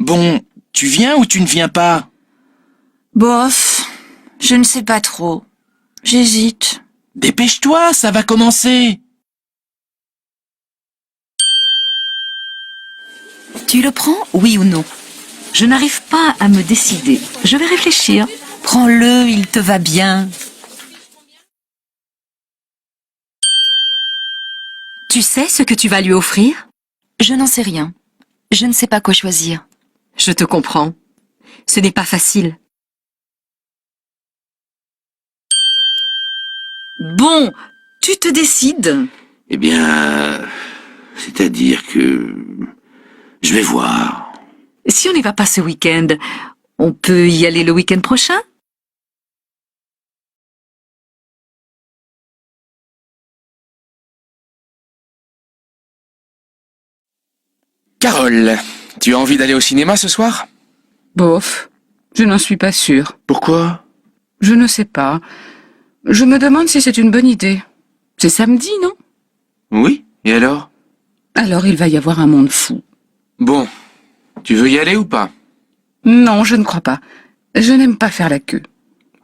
Bon, tu viens ou tu ne viens pas? Bof, je ne sais pas trop. J'hésite. Dépêche-toi, ça va commencer. Tu le prends, oui ou non? Je n'arrive pas à me décider. Je vais réfléchir. Prends-le, il te va bien. Tu sais ce que tu vas lui offrir? Je n'en sais rien. Je ne sais pas quoi choisir. Je te comprends. Ce n'est pas facile. Bon, tu te décides. Eh bien, c'est-à-dire que je vais voir. Si on n'y va pas ce week-end, on peut y aller le week-end prochain? Carole, tu as envie d'aller au cinéma ce soir? Bof, je n'en suis pas sûre. Pourquoi? Je ne sais pas. Je me demande si c'est une bonne idée. C'est samedi, non? Oui, et alors? Alors il va y avoir un monde fou. Bon, tu veux y aller ou pas? Non, je ne crois pas. Je n'aime pas faire la queue.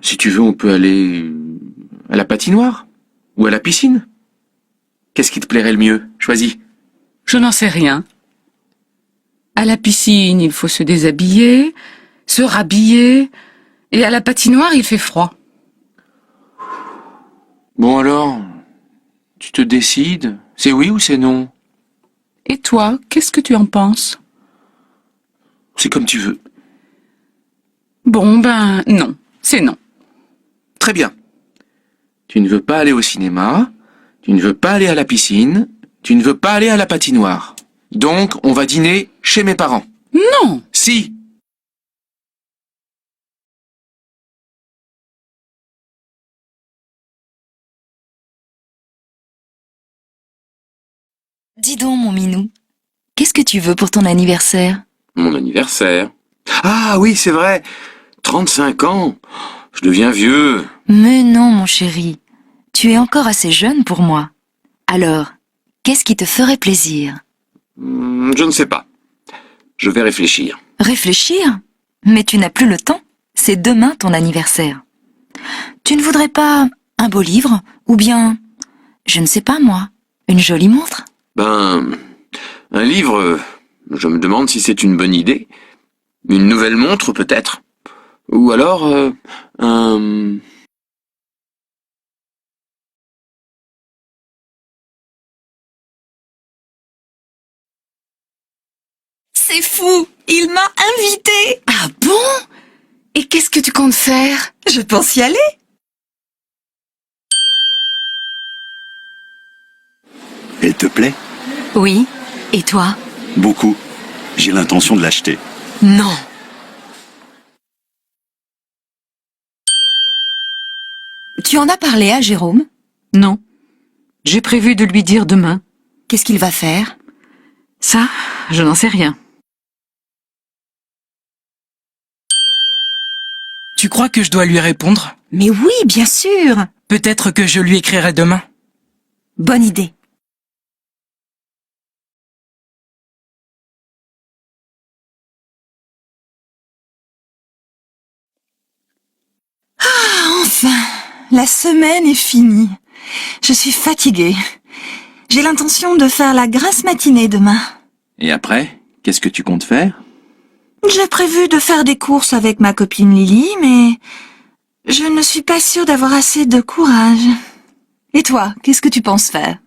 Si tu veux, on peut aller à la patinoire ou à la piscine. Qu'est-ce qui te plairait le mieux? Choisis. Je n'en sais rien. À la piscine, il faut se déshabiller, se rhabiller, et à la patinoire, il fait froid. Bon alors, tu te décides? C'est oui ou c'est non? Et toi, qu'est-ce que tu en penses? C'est comme tu veux. Bon, ben non, c'est non. Très bien. Tu ne veux pas aller au cinéma, tu ne veux pas aller à la piscine, tu ne veux pas aller à la patinoire. Donc, on va dîner chez mes parents. Non! Si! Dis donc, mon minou, qu'est-ce que tu veux pour ton anniversaire? Mon anniversaire. Ah oui, c'est vrai. 35 ans. Je deviens vieux. Mais non, mon chéri, tu es encore assez jeune pour moi. Alors, qu'est-ce qui te ferait plaisir? Je ne sais pas. Je vais réfléchir. Réfléchir? Mais tu n'as plus le temps. C'est demain ton anniversaire. Tu ne voudrais pas un beau livre? Ou bien, je ne sais pas moi, une jolie montre? Ben, un livre, je me demande si c'est une bonne idée. Une nouvelle montre, peut-être. Ou alors, un... C'est fou! Il m'a invité! Ah bon? Et qu'est-ce que tu comptes faire? Je pense y aller. Elle te plaît? Oui. Et toi? Beaucoup. J'ai l'intention de l'acheter. Non. Tu en as parlé à Jérôme? Non. J'ai prévu de lui dire demain. Qu'est-ce qu'il va faire? Ça, je n'en sais rien. Tu crois que je dois lui répondre? Mais oui, bien sûr. Peut-être que je lui écrirai demain. Bonne idée. Ah, enfin, la semaine est finie. Je suis fatiguée. J'ai l'intention de faire la grasse matinée demain. Et après, qu'est-ce que tu comptes faire? J'ai prévu de faire des courses avec ma copine Lily, mais je ne suis pas sûre d'avoir assez de courage. Et toi, qu'est-ce que tu penses faire?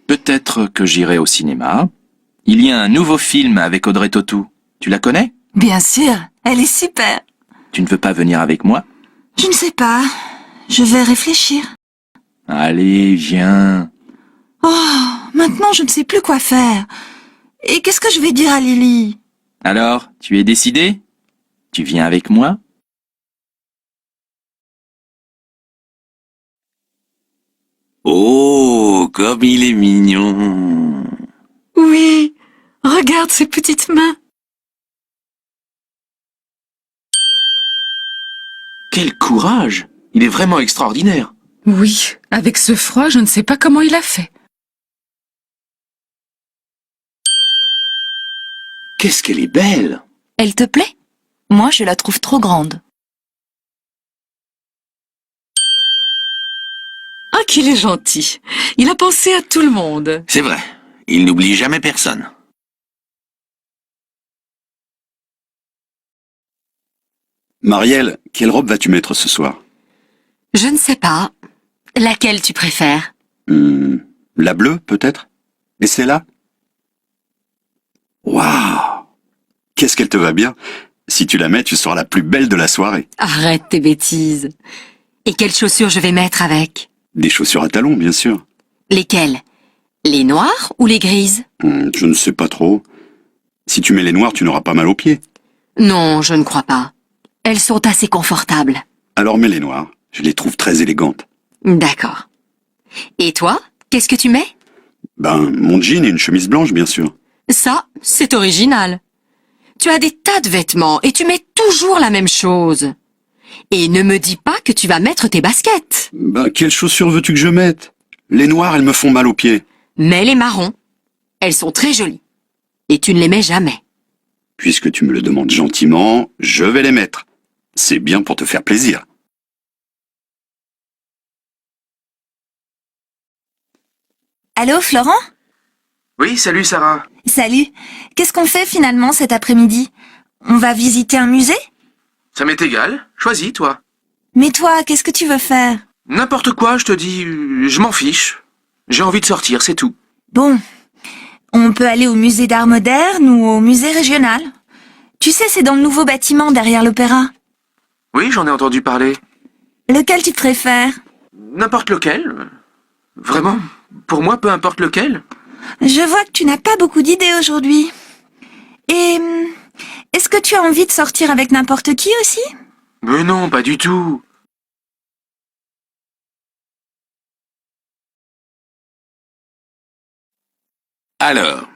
Peut-être que j'irai au cinéma. Il y a un nouveau film avec Audrey Tautou. Tu la connais? Bien sûr, elle est super. Tu ne veux pas venir avec moi? Je ne sais pas. Je vais réfléchir. Allez, viens. Oh, maintenant je ne sais plus quoi faire. Et qu'est-ce que je vais dire à Lily? Alors, tu es décidé? Tu viens avec moi? Oh, comme il est mignon. Oui, regarde ses petites mains. Quel courage! Il est vraiment extraordinaire. Oui, avec ce froid, je ne sais pas comment il a fait. Qu'est-ce qu'elle est belle. Elle te plaît? Moi, je la trouve trop grande. Ah, qu'il est gentil. Il a pensé à tout le monde. C'est vrai, il n'oublie jamais personne. Marielle, quelle robe vas-tu mettre ce soir? Je ne sais pas. Laquelle tu préfères? La bleue, peut-être? Et celle-là? Waouh! Qu'est-ce qu'elle te va bien! Si tu la mets, tu seras la plus belle de la soirée. Arrête tes bêtises. Et quelles chaussures je vais mettre avec? Des chaussures à talons, bien sûr. Lesquelles? Les noires ou les grises? Je ne sais pas trop. Si tu mets les noirs, tu n'auras pas mal aux pieds. Non, je ne crois pas. Elles sont assez confortables. Alors mets les noirs. Je les trouve très élégantes. D'accord. Et toi, qu'est-ce que tu mets? Mon jean et une chemise blanche, bien sûr. Ça, c'est original. Tu as des tas de vêtements et tu mets toujours la même chose. Et ne me dis pas que tu vas mettre tes baskets. Quelles chaussures veux-tu que je mette? Les noires, elles me font mal aux pieds. Mets les marrons. Elles sont très jolies. Et tu ne les mets jamais. Puisque tu me le demandes gentiment, je vais les mettre. C'est bien pour te faire plaisir. Allô, Florent? Oui, salut Sarah. Salut. Qu'est-ce qu'on fait finalement cet après-midi? On va visiter un musée? Ça m'est égal. Choisis, toi. Mais toi, qu'est-ce que tu veux faire? N'importe quoi, je te dis, je m'en fiche. J'ai envie de sortir, c'est tout. Bon, on peut aller au musée d'art moderne ou au musée régional. Tu sais, c'est dans le nouveau bâtiment derrière l'opéra. Oui, j'en ai entendu parler. Lequel tu préfères? N'importe lequel. Vraiment, pour moi, peu importe lequel. Je vois que tu n'as pas beaucoup d'idées aujourd'hui. Et est-ce que tu as envie de sortir avec n'importe qui aussi? Mais non, pas du tout. Alors,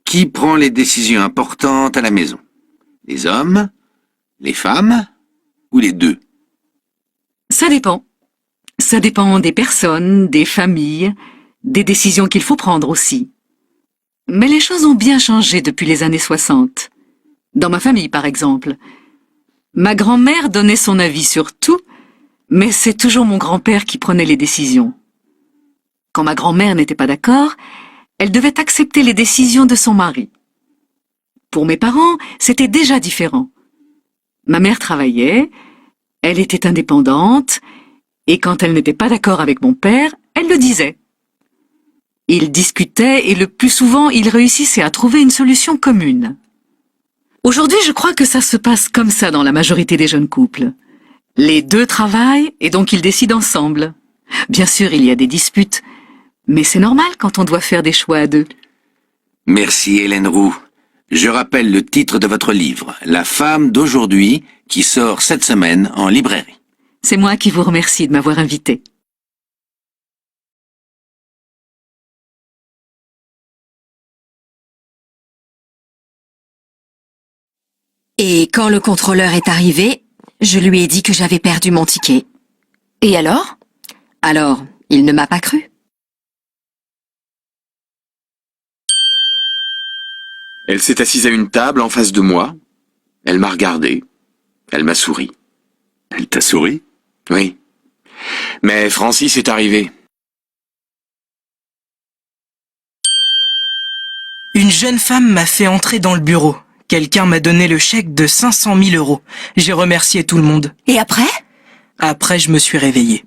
qui prend les décisions importantes à la maison? Les hommes, les femmes ou les deux? Ça dépend. Ça dépend des personnes, des familles, des décisions qu'il faut prendre aussi. Mais les choses ont bien changé depuis les années 60. Dans ma famille, par exemple. Ma grand-mère donnait son avis sur tout, mais c'est toujours mon grand-père qui prenait les décisions. Quand ma grand-mère n'était pas d'accord, elle devait accepter les décisions de son mari. Pour mes parents, c'était déjà différent. Ma mère travaillait, elle était indépendante, et quand elle n'était pas d'accord avec mon père, elle le disait. Ils discutaient et le plus souvent, ils réussissaient à trouver une solution commune. Aujourd'hui, je crois que ça se passe comme ça dans la majorité des jeunes couples. Les deux travaillent et donc ils décident ensemble. Bien sûr, il y a des disputes, mais c'est normal quand on doit faire des choix à deux. Merci Hélène Roux. Je rappelle le titre de votre livre, La femme d'aujourd'hui, qui sort cette semaine en librairie. C'est moi qui vous remercie de m'avoir invité. Et quand le contrôleur est arrivé, je lui ai dit que j'avais perdu mon ticket. Et alors? Alors, il ne m'a pas cru. Elle s'est assise à une table en face de moi. Elle m'a regardé. Elle m'a souri. Elle t'a souri? Oui. Mais Francis est arrivé. Une jeune femme m'a fait entrer dans le bureau. Quelqu'un m'a donné le chèque de 500 000 euros. J'ai remercié tout le monde. Et après? Après, je me suis réveillé.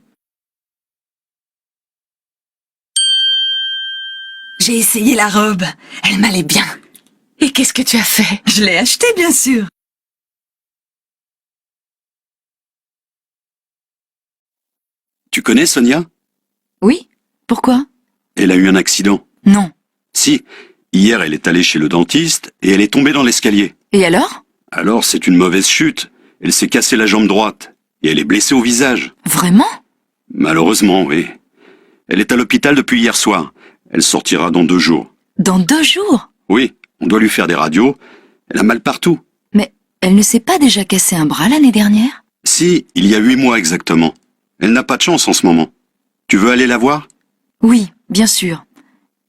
J'ai essayé la robe. Elle m'allait bien. Et qu'est-ce que tu as fait? Je l'ai achetée, bien sûr. Tu connais Sonia? Oui? Pourquoi? Elle a eu un accident. Non. Si, hier elle est allée chez le dentiste et elle est tombée dans l'escalier. Et alors? Alors c'est une mauvaise chute. Elle s'est cassée la jambe droite et elle est blessée au visage. Vraiment? Malheureusement, oui. Elle est à l'hôpital depuis hier soir. Elle sortira dans 2 jours. Dans 2 jours? Oui, on doit lui faire des radios. Elle a mal partout. Mais elle ne s'est pas déjà cassé un bras l'année dernière? Si, il y a 8 mois exactement. Elle n'a pas de chance en ce moment. Tu veux aller la voir? Oui, bien sûr.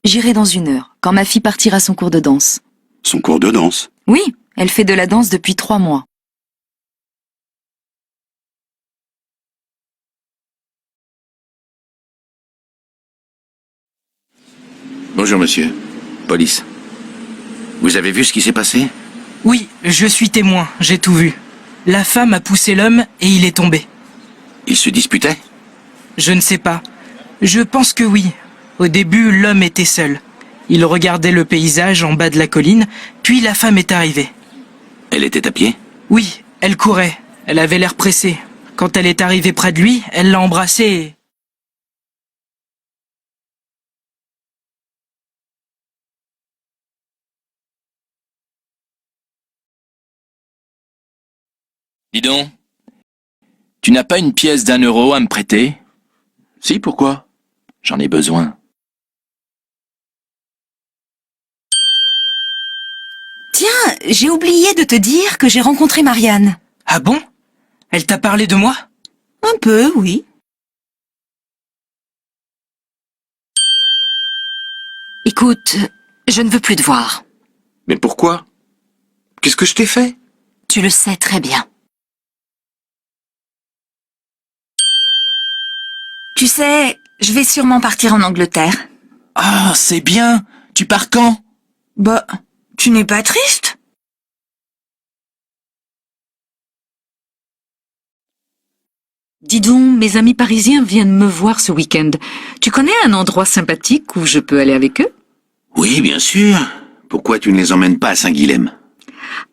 J'irai dans 1 heure, quand ma fille partira à son cours de danse. Son cours de danse. Oui, Elle fait de la danse depuis 3 mois. Bonjour, monsieur. Police. Vous avez vu ce qui s'est passé? Oui, je suis témoin, j'ai tout vu. La femme a poussé l'homme et il est tombé. Ils se disputaient? Je ne sais pas. Je pense que oui. Au début, l'homme était seul. Il regardait le paysage en bas de la colline, puis la femme est arrivée. Elle était à pied? Oui, elle courait. Elle avait l'air pressée. Quand elle est arrivée près de lui, elle l'a embrassé et... Dis donc, tu n'as pas une pièce d'1 euro à me prêter? Si, pourquoi? J'en ai besoin. Tiens, j'ai oublié de te dire que j'ai rencontré Marianne. Ah bon? Elle t'a parlé de moi? Un peu, oui. Écoute, je ne veux plus te voir. Mais pourquoi? Qu'est-ce que je t'ai fait? Tu le sais très bien. Tu sais, je vais sûrement partir en Angleterre. Ah, c'est bien. Tu pars quand? Bah, tu n'es pas triste? Dis donc, mes amis parisiens viennent me voir ce week-end. Tu connais un endroit sympathique où je peux aller avec eux? Oui, bien sûr. Pourquoi tu ne les emmènes pas à Saint-Guilhem?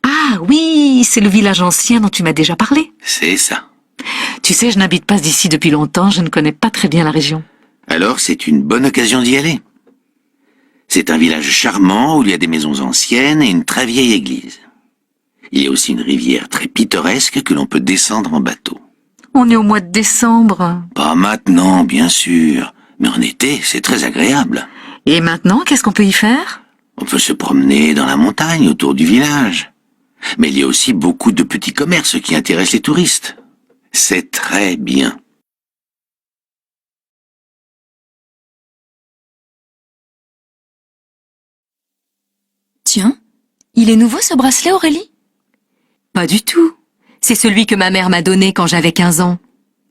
Ah oui, c'est le village ancien dont tu m'as déjà parlé. C'est ça. Tu sais, je n'habite pas ici depuis longtemps, je ne connais pas très bien la région. Alors, c'est une bonne occasion d'y aller. C'est un village charmant où il y a des maisons anciennes et une très vieille église. Il y a aussi une rivière très pittoresque que l'on peut descendre en bateau. On est au mois de décembre. Pas maintenant, bien sûr, mais en été, c'est très agréable. Et maintenant, qu'est-ce qu'on peut y faire? On peut se promener dans la montagne autour du village. Mais il y a aussi beaucoup de petits commerces qui intéressent les touristes. C'est très bien. Tiens, il est nouveau ce bracelet, Aurélie? Pas du tout. C'est celui que ma mère m'a donné quand j'avais 15 ans.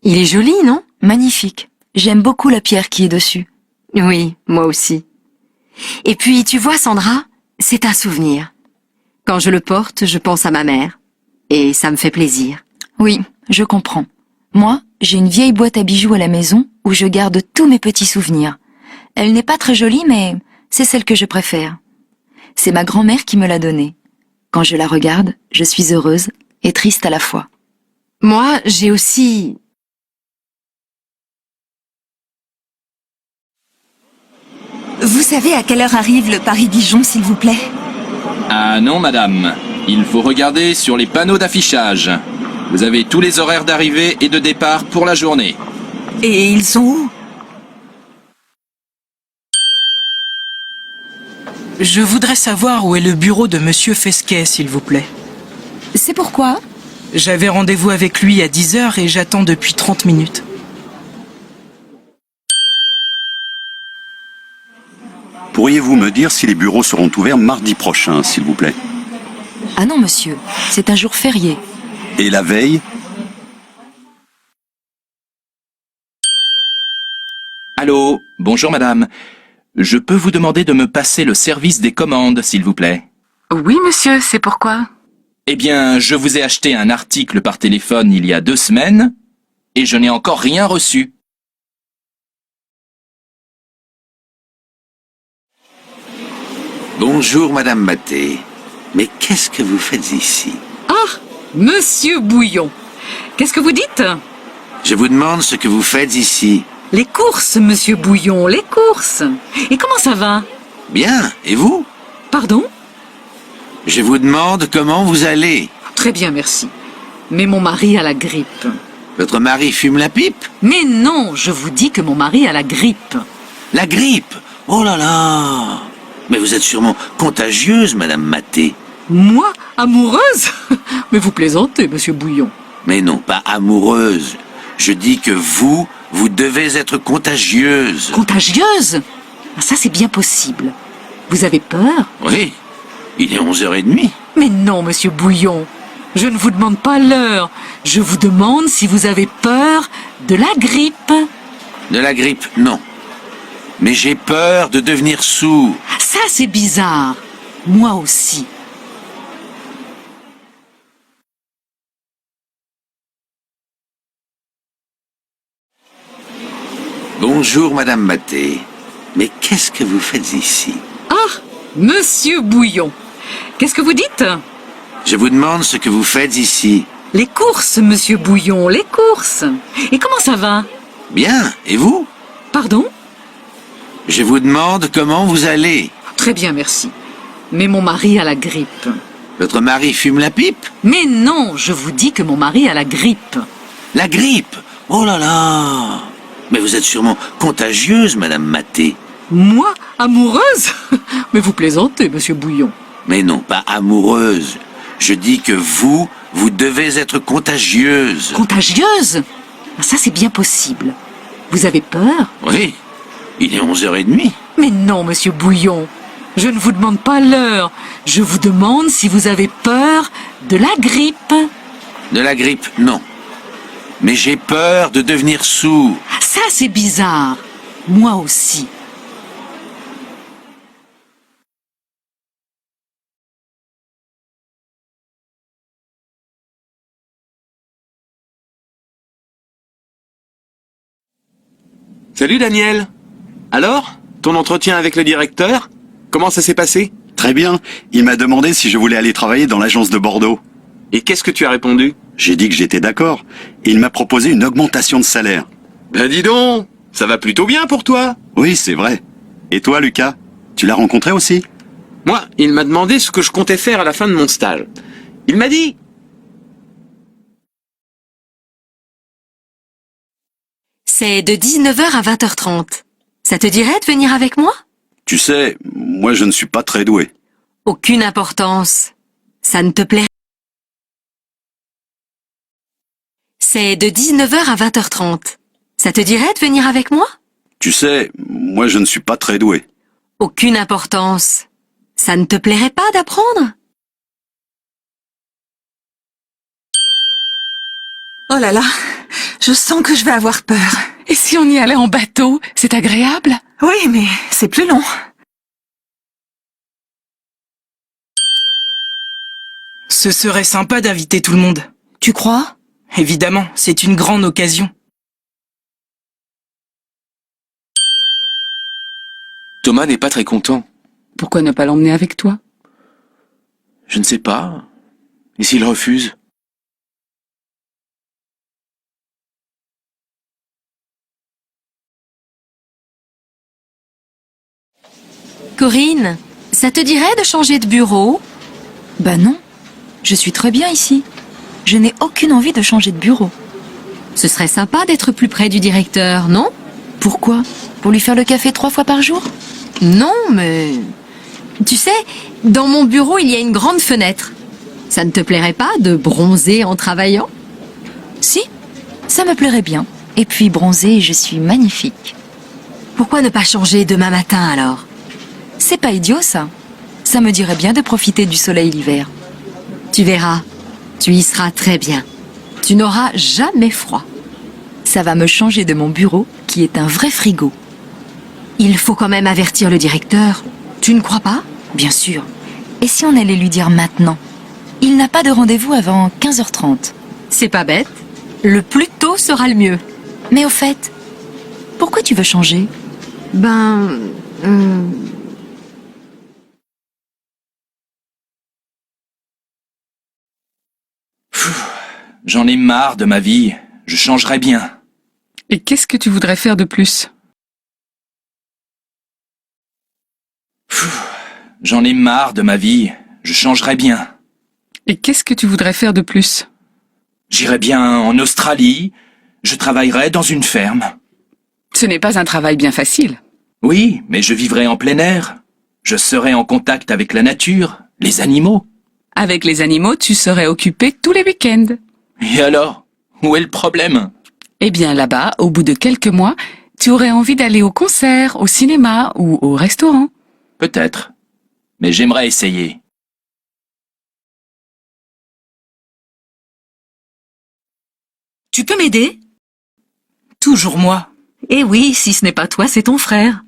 Il est joli, non? Magnifique. J'aime beaucoup la pierre qui est dessus. Oui, moi aussi. Et puis, tu vois, Sandra, c'est un souvenir. Quand je le porte, je pense à ma mère. Et ça me fait plaisir. Oui, je comprends. Moi, j'ai une vieille boîte à bijoux à la maison où je garde tous mes petits souvenirs. Elle n'est pas très jolie, mais c'est celle que je préfère. C'est ma grand-mère qui me l'a donnée. Quand je la regarde, je suis heureuse et triste à la fois. Moi, j'ai aussi... Vous savez à quelle heure arrive le Paris-Dijon, s'il vous plaît? Ah non, madame. Il faut regarder sur les panneaux d'affichage. Vous avez tous les horaires d'arrivée et de départ pour la journée. Et ils sont où? Je voudrais savoir où est le bureau de Monsieur Fesquet, s'il vous plaît. C'est pourquoi? J'avais rendez-vous avec lui à 10h et j'attends depuis 30 minutes. Pourriez-vous me dire si les bureaux seront ouverts mardi prochain, s'il vous plaît? Ah non, monsieur, c'est un jour férié. Et la veille? Allô, bonjour madame. Je peux vous demander de me passer le service des commandes, s'il vous plaît? Oui, monsieur, c'est pourquoi? Eh bien, je vous ai acheté un article par téléphone il y a 2 semaines et je n'ai encore rien reçu. Bonjour, Madame Maté. Mais qu'est-ce que vous faites ici? Ah, Monsieur Bouillon. Qu'est-ce que vous dites? Je vous demande ce que vous faites ici. Les courses, Monsieur Bouillon, les courses. Et comment ça va? Bien, et vous? Pardon? Je vous demande comment vous allez. Très bien, merci. Mais mon mari a la grippe. Votre mari fume la pipe? Mais non, je vous dis que mon mari a la grippe. La grippe? Oh là là! Mais vous êtes sûrement contagieuse, Madame Maté. Moi, amoureuse? Mais vous plaisantez, Monsieur Bouillon. Mais non, pas amoureuse. Je dis que vous devez être contagieuse. Contagieuse? Ah, ça, c'est bien possible. Vous avez peur? Oui, il est 11h30. Mais non, monsieur Bouillon. Je ne vous demande pas l'heure. Je vous demande si vous avez peur de la grippe. De la grippe, non. Mais j'ai peur de devenir sourd. Ça, c'est bizarre. Moi aussi. Bonjour, Madame Maté. Mais qu'est-ce que vous faites ici? Ah, monsieur Bouillon. Qu'est-ce que vous dites? Je vous demande ce que vous faites ici. Les courses, monsieur Bouillon, les courses. Et comment ça va? Bien, et vous? Pardon? Je vous demande comment vous allez. Très bien, merci. Mais mon mari a la grippe. Votre mari fume la pipe? Mais non, je vous dis que mon mari a la grippe. La grippe? Oh là là! Mais vous êtes sûrement contagieuse, Madame Maté. Moi, amoureuse? Mais vous plaisantez, monsieur Bouillon. Mais non, pas amoureuse. Je dis que vous devez être contagieuse. Contagieuse? Ça, c'est bien possible. Vous avez peur? Oui, il est 11h30. Mais non, monsieur Bouillon. Je ne vous demande pas l'heure. Je vous demande si vous avez peur de la grippe. De la grippe, non. Mais j'ai peur de devenir sourd. Ça, c'est bizarre. Moi aussi. Salut Daniel. Alors, ton entretien avec le directeur, comment ça s'est passé? Très bien. Il m'a demandé si je voulais aller travailler dans l'agence de Bordeaux. Et qu'est-ce que tu as répondu? J'ai dit que j'étais d'accord. Et il m'a proposé une augmentation de salaire. Ben dis donc, ça va plutôt bien pour toi. Oui, c'est vrai. Et toi, Lucas? Tu l'as rencontré aussi? Moi, il m'a demandé ce que je comptais faire à la fin de mon stage. Il m'a dit... C'est de 19h à 20h30. Ça te dirait de venir avec moi? Tu sais, moi je ne suis pas très doué. Aucune importance. Ça ne te plairait? C'est de 19h à 20h30. Ça te dirait de venir avec moi? Tu sais, moi je ne suis pas très doué. Aucune importance. Ça ne te plairait pas d'apprendre? Oh là là, je sens que je vais avoir peur. Et si on y allait en bateau, c'est agréable? Oui, mais c'est plus long. Ce serait sympa d'inviter tout le monde. Tu crois? Évidemment, c'est une grande occasion. Thomas n'est pas très content. Pourquoi ne pas l'emmener avec toi? Je ne sais pas. Et s'il refuse? Corinne, ça te dirait de changer de bureau? Bah non, je suis très bien ici. Je n'ai aucune envie de changer de bureau. Ce serait sympa d'être plus près du directeur, non? Pourquoi? Pour lui faire le café 3 fois par jour? Non, mais... Tu sais, dans mon bureau, il y a une grande fenêtre. Ça ne te plairait pas de bronzer en travaillant? Si, ça me plairait bien. Et puis bronzée, je suis magnifique. Pourquoi ne pas changer demain matin alors? C'est pas idiot ça. Ça me dirait bien de profiter du soleil l'hiver. Tu verras, tu y seras très bien. Tu n'auras jamais froid. Ça va me changer de mon bureau, qui est un vrai frigo. Il faut quand même avertir le directeur. Tu ne crois pas? Bien sûr. Et si on allait lui dire maintenant? Il n'a pas de rendez-vous avant 15h30. C'est pas bête. Le plus tôt sera le mieux. Mais au fait, pourquoi tu veux changer? J'en ai marre de ma vie. Je changerais bien. Et qu'est-ce que tu voudrais faire de plus? J'en ai marre de ma vie. Je changerais bien. Et qu'est-ce que tu voudrais faire de plus? J'irais bien en Australie. Je travaillerais dans une ferme. Ce n'est pas un travail bien facile. Oui, mais je vivrais en plein air. Je serais en contact avec la nature, les animaux. Avec les animaux, tu serais occupé tous les week-ends. Et alors? Où est le problème? Eh bien là-bas, au bout de quelques mois, tu aurais envie d'aller au concert, au cinéma ou au restaurant. Peut-être. Mais j'aimerais essayer. Tu peux m'aider? Toujours moi. Eh oui, si ce n'est pas toi, c'est ton frère.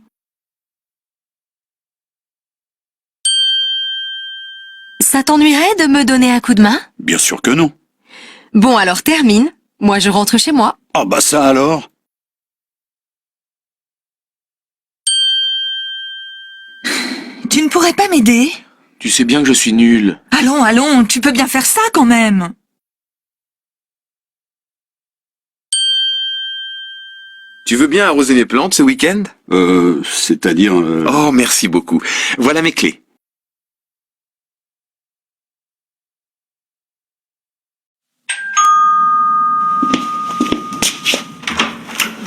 Ça t'ennuierait de me donner un coup de main? Bien sûr que non. Bon, alors termine. Moi, je rentre chez moi. Ah bah ça alors. Tu ne pourrais pas m'aider? Tu sais bien que je suis nul. Allons, allons, tu peux bien faire ça quand même. Tu veux bien arroser mes plantes ce week-end? C'est-à-dire... Oh, merci beaucoup. Voilà mes clés.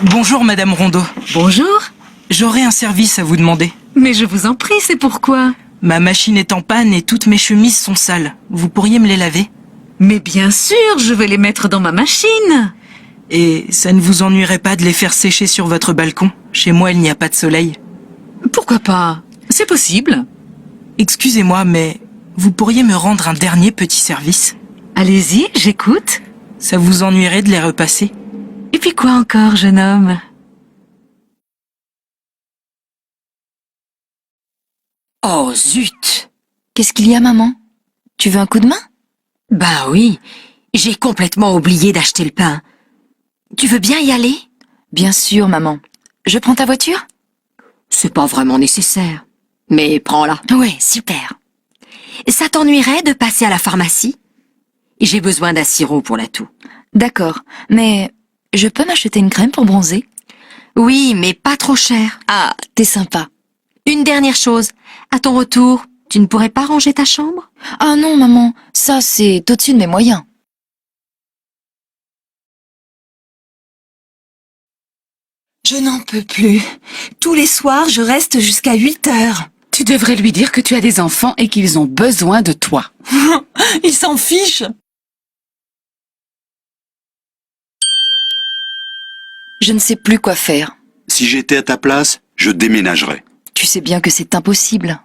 Bonjour, Madame Rondeau. Bonjour. J'aurais un service à vous demander. Mais je vous en prie, c'est pourquoi? Ma machine est en panne et toutes mes chemises sont sales. Vous pourriez me les laver? Mais bien sûr, je vais les mettre dans ma machine. Et ça ne vous ennuierait pas de les faire sécher sur votre balcon? Chez moi, il n'y a pas de soleil. Pourquoi pas? C'est possible. Excusez-moi, mais vous pourriez me rendre un dernier petit service? Allez-y, j'écoute. Ça vous ennuierait de les repasser? Et puis quoi encore, jeune homme? Oh, zut! Qu'est-ce qu'il y a, maman? Tu veux un coup de main? Ben oui, j'ai complètement oublié d'acheter le pain. Tu veux bien y aller? Bien sûr, maman. Je prends ta voiture? C'est pas vraiment nécessaire. Mais prends-la. Ouais, super. Ça t'ennuierait de passer à la pharmacie? J'ai besoin d'un sirop pour la toux. D'accord, mais je peux m'acheter une crème pour bronzer? Oui, mais pas trop cher. Ah, t'es sympa. Une dernière chose. À ton retour, tu ne pourrais pas ranger ta chambre? Ah non, maman, ça c'est au-dessus de mes moyens. Je n'en peux plus. Tous les soirs, je reste jusqu'à 8 heures. Tu devrais lui dire que tu as des enfants et qu'ils ont besoin de toi. Il s'en fiche. Je ne sais plus quoi faire. Si j'étais à ta place, je déménagerais. Tu sais bien que c'est impossible.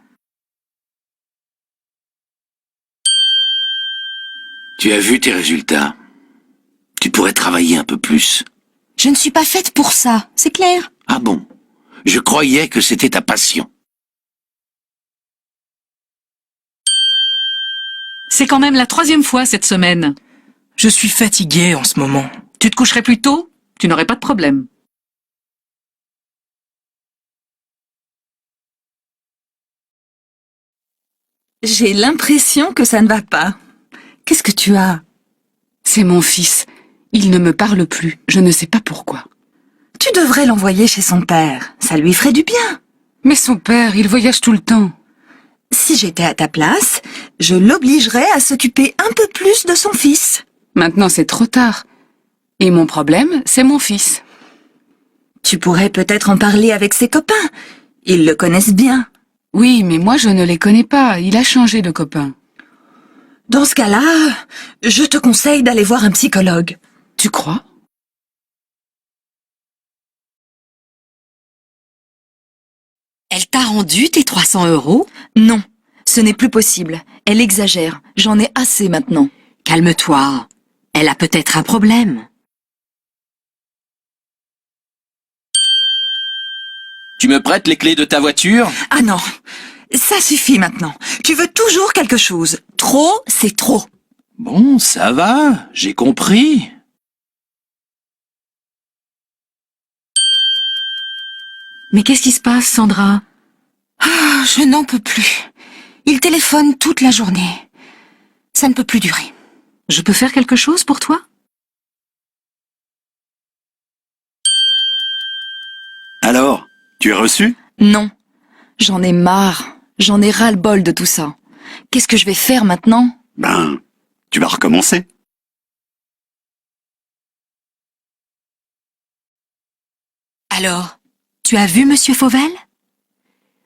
Tu as vu tes résultats. Tu pourrais travailler un peu plus. Je ne suis pas faite pour ça, c'est clair. Ah bon? Je croyais que c'était ta passion. C'est quand même la 3e fois cette semaine. Je suis fatigué en ce moment. Tu te coucherais plus tôt? Tu n'aurais pas de problème. J'ai l'impression que ça ne va pas. Qu'est-ce que tu as? C'est mon fils. Il ne me parle plus. Je ne sais pas pourquoi. Tu devrais l'envoyer chez son père. Ça lui ferait du bien. Mais son père, il voyage tout le temps. Si j'étais à ta place, je l'obligerais à s'occuper un peu plus de son fils. Maintenant, c'est trop tard. Et mon problème, c'est mon fils. Tu pourrais peut-être en parler avec ses copains. Ils le connaissent bien. Oui, mais moi, je ne les connais pas. Il a changé de copain. Dans ce cas-là, je te conseille d'aller voir un psychologue. Tu crois? Elle t'a rendu tes 300 €? Non, ce n'est plus possible. Elle exagère. J'en ai assez maintenant. Calme-toi. Elle a peut-être un problème. Tu me prêtes les clés de ta voiture? Ah non, ça suffit maintenant. Tu veux toujours quelque chose. Trop, c'est trop. Bon, ça va, j'ai compris. Mais qu'est-ce qui se passe, Sandra? Ah, je n'en peux plus. Il téléphone toute la journée. Ça ne peut plus durer. Je peux faire quelque chose pour toi? Alors, tu es reçu? Non, j'en ai marre. J'en ai ras-le-bol de tout ça. Qu'est-ce que je vais faire maintenant? Ben, tu vas recommencer. Alors, tu as vu Monsieur Fauvel?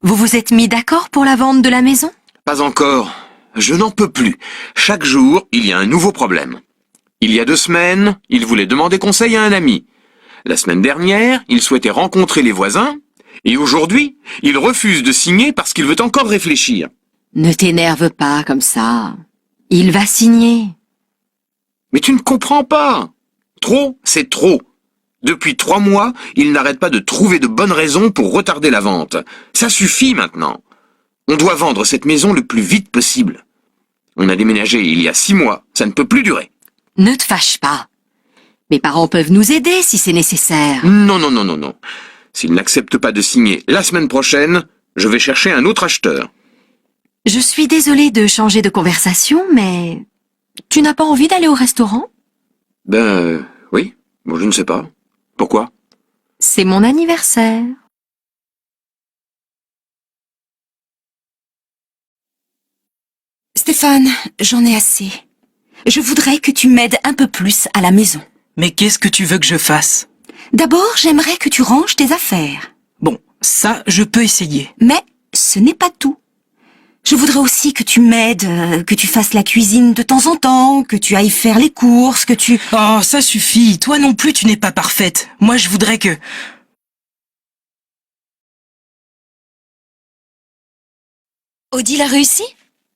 Vous vous êtes mis d'accord pour la vente de la maison? Pas encore. Je n'en peux plus. Chaque jour, il y a un nouveau problème. Il y a 2 semaines, il voulait demander conseil à un ami. La semaine dernière, il souhaitait rencontrer les voisins. Et aujourd'hui, il refuse de signer parce qu'il veut encore réfléchir. Ne t'énerve pas comme ça. Il va signer. Mais tu ne comprends pas. Trop, c'est trop. Depuis 3 mois, il n'arrête pas de trouver de bonnes raisons pour retarder la vente. Ça suffit maintenant. On doit vendre cette maison le plus vite possible. On a déménagé il y a 6 mois, ça ne peut plus durer. Ne te fâche pas. Mes parents peuvent nous aider si c'est nécessaire. Non, non, non, non, non. S'il n'accepte pas de signer la semaine prochaine, je vais chercher un autre acheteur. Je suis désolée de changer de conversation, mais tu n'as pas envie d'aller au restaurant? Oui. Bon, je ne sais pas. Pourquoi? C'est mon anniversaire. Stéphane, j'en ai assez. Je voudrais que tu m'aides un peu plus à la maison. Mais qu'est-ce que tu veux que je fasse? D'abord, j'aimerais que tu ranges tes affaires. Bon, ça, je peux essayer. Mais ce n'est pas tout. Je voudrais aussi que tu m'aides, que tu fasses la cuisine de temps en temps, que tu ailles faire les courses, que tu... Oh, ça suffit. Toi non plus, tu n'es pas parfaite. Moi, je voudrais que... Odile a réussi?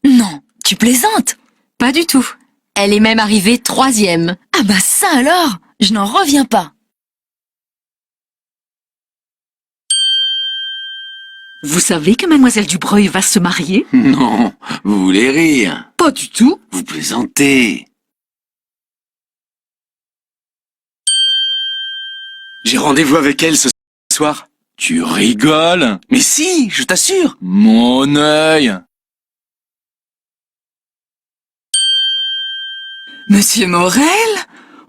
Non, tu plaisantes. Pas du tout. Elle est même arrivée 3e. Ah bah ça alors, je n'en reviens pas. Vous savez que mademoiselle Dubreuil va se marier? Non, vous voulez rire. Pas du tout. Vous plaisantez. J'ai rendez-vous avec elle ce soir. Tu rigoles? Mais si, je t'assure. Mon œil. Monsieur Morel?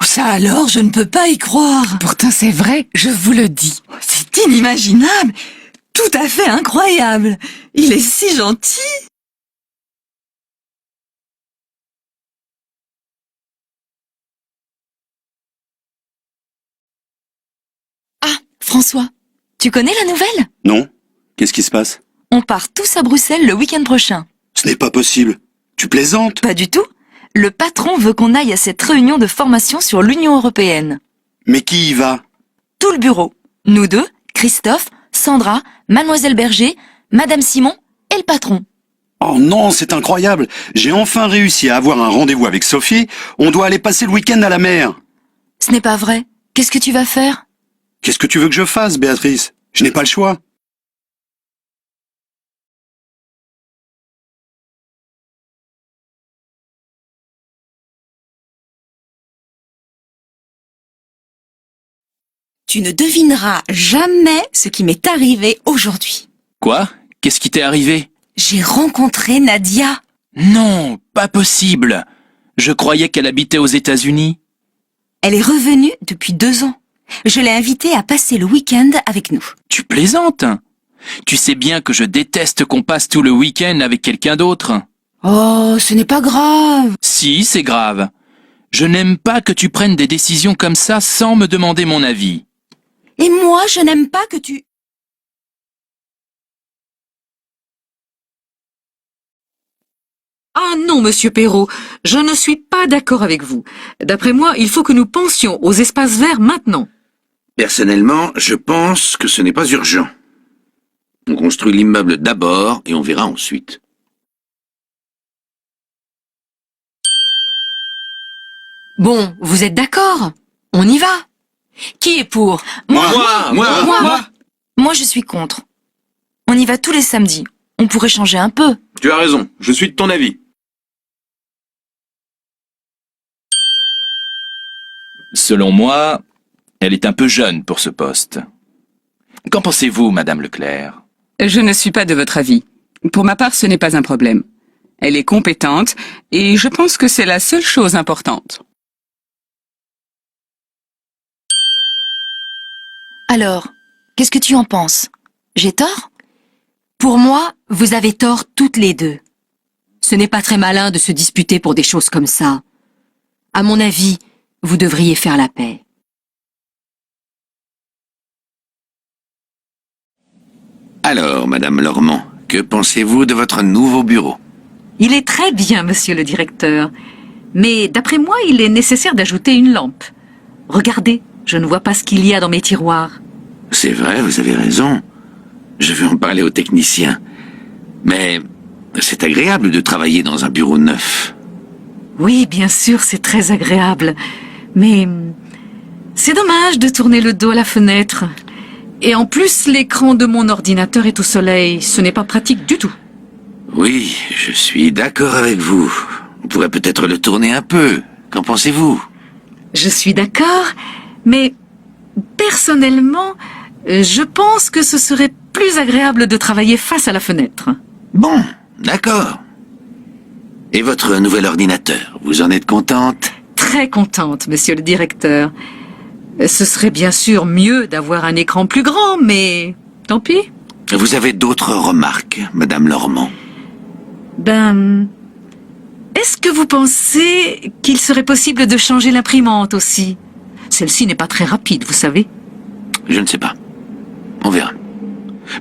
Ça alors, je ne peux pas y croire. Pourtant c'est vrai, je vous le dis. C'est inimaginable. Tout à fait incroyable. Il est si gentil. Ah, François, tu connais la nouvelle? Non? Qu'est-ce qui se passe? On part tous à Bruxelles le week-end prochain. Ce n'est pas possible. Tu plaisantes? Pas du tout. Le patron veut qu'on aille à cette réunion de formation sur l'Union européenne. Mais qui y va? Tout le bureau. Nous deux, Christophe, Sandra, Mademoiselle Berger, Madame Simon et le patron. Oh non, c'est incroyable. J'ai enfin réussi à avoir un rendez-vous avec Sophie. On doit aller passer le week-end à la mer. Ce n'est pas vrai. Qu'est-ce que tu vas faire? Qu'est-ce que tu veux que je fasse, Béatrice? Je n'ai pas le choix. Tu ne devineras jamais ce qui m'est arrivé aujourd'hui. Quoi? Qu'est-ce qui t'est arrivé? J'ai rencontré Nadia. Non, pas possible. Je croyais qu'elle habitait aux États-Unis. Elle est revenue depuis 2 ans. Je l'ai invitée à passer le week-end avec nous. Tu plaisantes? Tu sais bien que je déteste qu'on passe tout le week-end avec quelqu'un d'autre. Oh, ce n'est pas grave. Si, c'est grave. Je n'aime pas que tu prennes des décisions comme ça sans me demander mon avis. Et moi, je n'aime pas que tu... Ah non, monsieur Perrault, je ne suis pas d'accord avec vous. D'après moi, il faut que nous pensions aux espaces verts maintenant. Personnellement, je pense que ce n'est pas urgent. On construit l'immeuble d'abord et on verra ensuite. Bon, vous êtes d'accord? On y va. Qui est pour? Moi. Moi, je suis contre. On y va tous les samedis. On pourrait changer un peu. Tu as raison, je suis de ton avis. Selon moi, elle est un peu jeune pour ce poste. Qu'en pensez-vous, Madame Leclerc? Je ne suis pas de votre avis. Pour ma part, ce n'est pas un problème. Elle est compétente et je pense que c'est la seule chose importante. Alors, qu'est-ce que tu en penses? J'ai tort? Pour moi, vous avez tort toutes les deux. Ce n'est pas très malin de se disputer pour des choses comme ça. À mon avis, vous devriez faire la paix. Alors, Madame Lormand, que pensez-vous de votre nouveau bureau? Il est très bien, monsieur le directeur. Mais d'après moi, il est nécessaire d'ajouter une lampe. Regardez, je ne vois pas ce qu'il y a dans mes tiroirs. C'est vrai, vous avez raison. Je vais en parler au technicien. Mais c'est agréable de travailler dans un bureau neuf. Oui, bien sûr, c'est très agréable. Mais C'est dommage de tourner le dos à la fenêtre. Et en plus, l'écran de mon ordinateur est au soleil. Ce n'est pas pratique du tout. Oui, je suis d'accord avec vous. On pourrait peut-être le tourner un peu. Qu'en pensez-vous? Je suis d'accord, mais personnellement, je pense que ce serait plus agréable de travailler face à la fenêtre. Bon, d'accord. Et votre nouvel ordinateur, vous en êtes contente? Très contente, monsieur le directeur. Ce serait bien sûr mieux d'avoir un écran plus grand, mais tant pis. Vous avez d'autres remarques, Madame Lormand? Est-ce que vous pensez qu'il serait possible de changer l'imprimante aussi? Celle-ci n'est pas très rapide, vous savez. Je ne sais pas. On verra.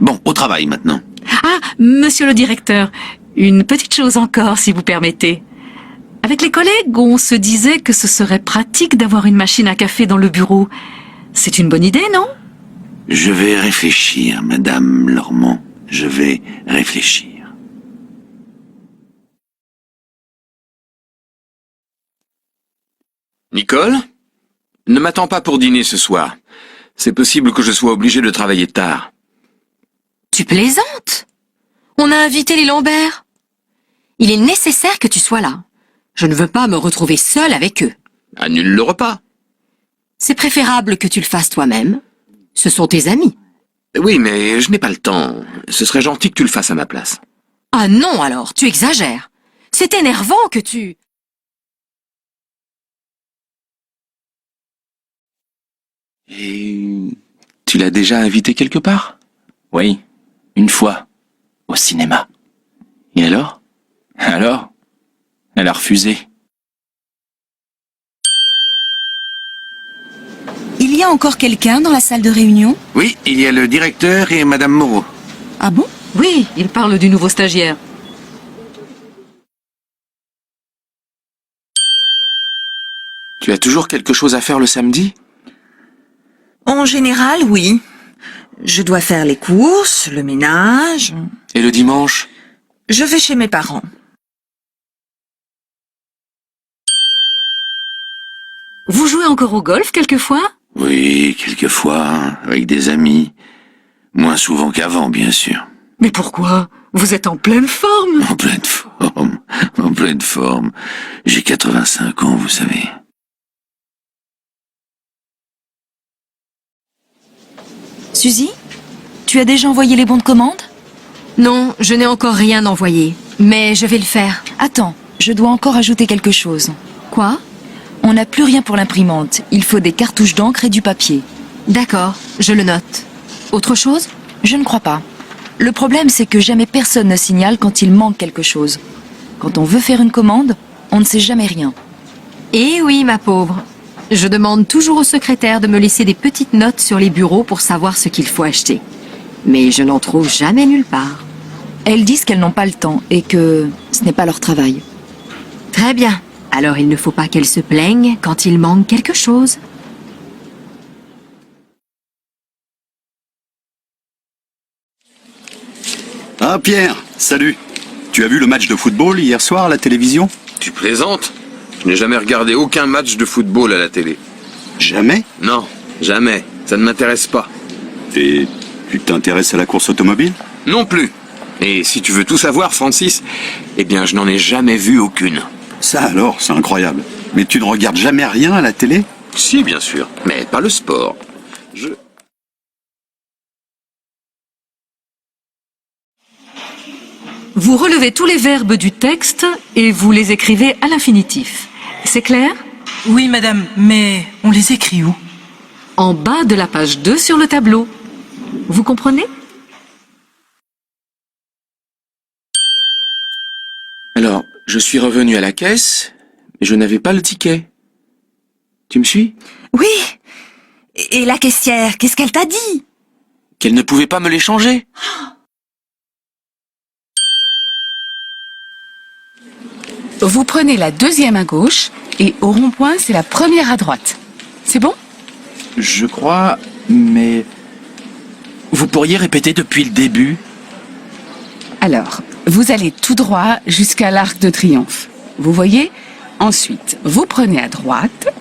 Bon, au travail maintenant. Ah, monsieur le directeur, une petite chose encore, si vous permettez. Avec les collègues, on se disait que ce serait pratique d'avoir une machine à café dans le bureau. C'est une bonne idée, non? Je vais réfléchir, Madame Lormand. Je vais réfléchir. Nicole? Ne m'attends pas pour dîner ce soir. C'est possible que je sois obligé de travailler tard. Tu plaisantes? On a invité les Lambert. Il est nécessaire que tu sois là. Je ne veux pas me retrouver seule avec eux. Annule le repas. C'est préférable que tu le fasses toi-même. Ce sont tes amis. Oui, mais je n'ai pas le temps. Ce serait gentil que tu le fasses à ma place. Ah non alors, tu exagères. C'est énervant que tu... Et tu l'as déjà invité quelque part? Oui, une fois, au cinéma. Et alors? Alors? Elle a refusé. Il y a encore quelqu'un dans la salle de réunion? Oui, il y a le directeur et Madame Moreau. Ah bon? Oui, il parle du nouveau stagiaire. Tu as toujours quelque chose à faire le samedi? En général, oui. Je dois faire les courses, le ménage. Et le dimanche? Je vais chez mes parents. Vous jouez encore au golf quelquefois? Oui, quelquefois, avec des amis. Moins souvent qu'avant, bien sûr. Mais pourquoi? Vous êtes en pleine forme. En pleine forme, en pleine forme. J'ai 85 ans, vous savez. Suzy, tu as déjà envoyé les bons de commande? Non, je n'ai encore rien envoyé. Mais je vais le faire. Attends, je dois encore ajouter quelque chose. Quoi? On n'a plus rien pour l'imprimante. Il faut des cartouches d'encre et du papier. D'accord, je le note. Autre chose? Je ne crois pas. Le problème, c'est que jamais personne ne signale quand il manque quelque chose. Quand on veut faire une commande, on ne sait jamais rien. Eh oui, ma pauvre. Je demande toujours au secrétaire de me laisser des petites notes sur les bureaux pour savoir ce qu'il faut acheter. Mais je n'en trouve jamais nulle part. Elles disent qu'elles n'ont pas le temps et que ce n'est pas leur travail. Très bien. Alors il ne faut pas qu'elles se plaignent quand il manque quelque chose. Ah Pierre, salut. Tu as vu le match de football hier soir à la télévision? Tu plaisantes? Je n'ai jamais regardé aucun match de football à la télé. Jamais? Non, jamais. Ça ne m'intéresse pas. Et tu t'intéresses à la course automobile? Non plus. Et si tu veux tout savoir, Francis, eh bien, je n'en ai jamais vu aucune. Ça alors, c'est incroyable. Mais tu ne regardes jamais rien à la télé? Si, bien sûr, mais pas le sport. Vous relevez tous les verbes du texte et vous les écrivez à l'infinitif. C'est clair? Oui, madame, mais on les écrit où? En bas de la page 2 sur le tableau. Vous comprenez? Alors, je suis revenu à la caisse, mais je n'avais pas le ticket. Tu me suis? Oui. Et la caissière, qu'est-ce qu'elle t'a dit? Qu'elle ne pouvait pas me les changer. Vous prenez la deuxième à gauche et au rond-point, c'est la première à droite. C'est bon? Je crois, mais... Vous pourriez répéter depuis le début? Alors, vous allez tout droit jusqu'à l'Arc de Triomphe. Vous voyez? Ensuite, vous prenez à droite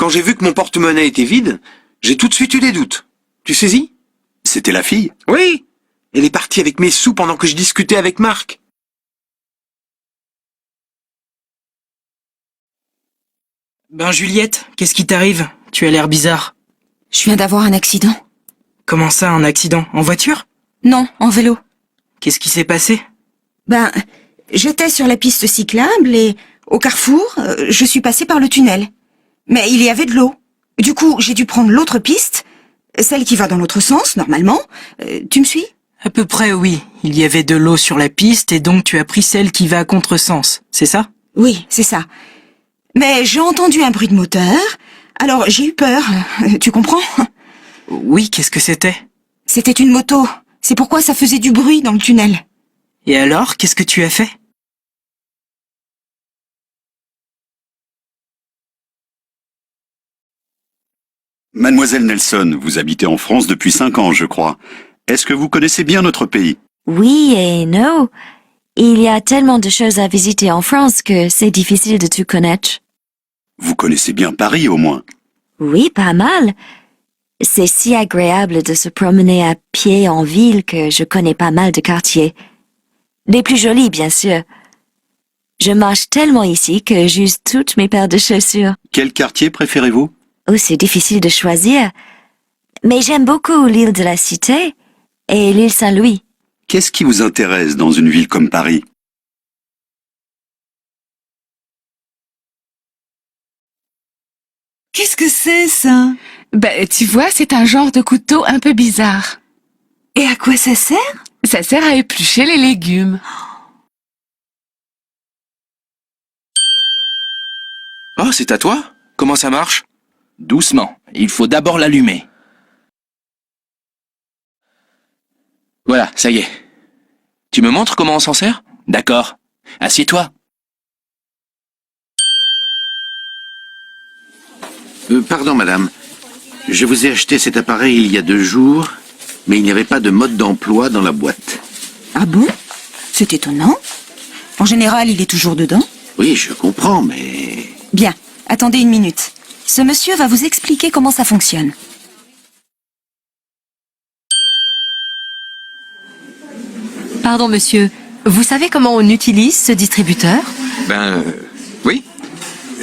Quand j'ai vu que mon porte-monnaie était vide, j'ai tout de suite eu des doutes. Tu saisis? C'était la fille? Oui. Elle est partie avec mes sous pendant que je discutais avec Marc. Ben Juliette, qu'est-ce qui t'arrive? Tu as l'air bizarre. Je viens d'avoir un accident. Comment ça, un accident? En voiture? Non, en vélo. Qu'est-ce qui s'est passé? Ben, j'étais sur la piste cyclable et au carrefour, je suis passée par le tunnel. Mais il y avait de l'eau. Du coup, j'ai dû prendre l'autre piste, celle qui va dans l'autre sens, normalement. Tu me suis? À peu près, oui. Il y avait de l'eau sur la piste et donc tu as pris celle qui va à contresens, c'est ça? Oui, c'est ça. Mais j'ai entendu un bruit de moteur, alors j'ai eu peur. Tu comprends? Oui, qu'est-ce que c'était? C'était une moto. C'est pourquoi ça faisait du bruit dans le tunnel. Et alors, qu'est-ce que tu as fait? Mademoiselle Nelson, vous habitez en France depuis 5 ans, je crois. Est-ce que vous connaissez bien notre pays? Oui et non. Il y a tellement de choses à visiter en France que c'est difficile de tout connaître. Vous connaissez bien Paris, au moins. Oui, pas mal. C'est si agréable de se promener à pied en ville que je connais pas mal de quartiers. Les plus jolis, bien sûr. Je marche tellement ici que j'use toutes mes paires de chaussures. Quel quartier préférez-vous? Oh, c'est difficile de choisir. Mais j'aime beaucoup l'île de la Cité et l'île Saint-Louis. Qu'est-ce qui vous intéresse dans une ville comme Paris? Qu'est-ce que c'est, ça? Ben, tu vois, c'est un genre de couteau un peu bizarre. Et à quoi ça sert? Ça sert à éplucher les légumes. Oh, c'est à toi? Comment ça marche? Doucement, il faut d'abord l'allumer. Voilà, ça y est. Tu me montres comment on s'en sert? D'accord. Assieds-toi. Pardon, madame. Je vous ai acheté cet appareil il y a 2 jours, mais il n'y avait pas de mode d'emploi dans la boîte. Ah bon? C'est étonnant. En général, il est toujours dedans. Oui, je comprends, mais... Bien, attendez une minute. Ce monsieur va vous expliquer comment ça fonctionne. Pardon, monsieur. Vous savez comment on utilise ce distributeur? Oui.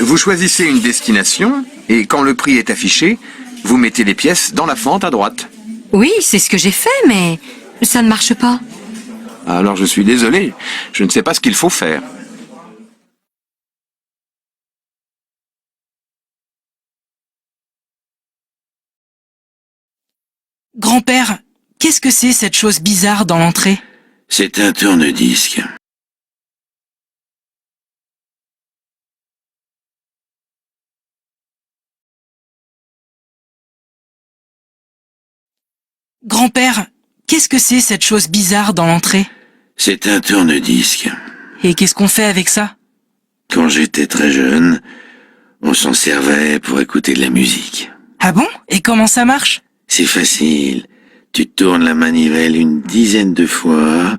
Vous choisissez une destination et quand le prix est affiché, vous mettez les pièces dans la fente à droite. Oui, c'est ce que j'ai fait, mais ça ne marche pas. Alors je suis désolé, je ne sais pas ce qu'il faut faire. Grand-père, qu'est-ce que c'est cette chose bizarre dans l'entrée? C'est un tourne-disque. Grand-père, qu'est-ce que c'est cette chose bizarre dans l'entrée? C'est un tourne-disque. Et qu'est-ce qu'on fait avec ça? Quand j'étais très jeune, on s'en servait pour écouter de la musique. Ah bon? Et comment ça marche? C'est facile. Tu tournes la manivelle une dizaine de fois,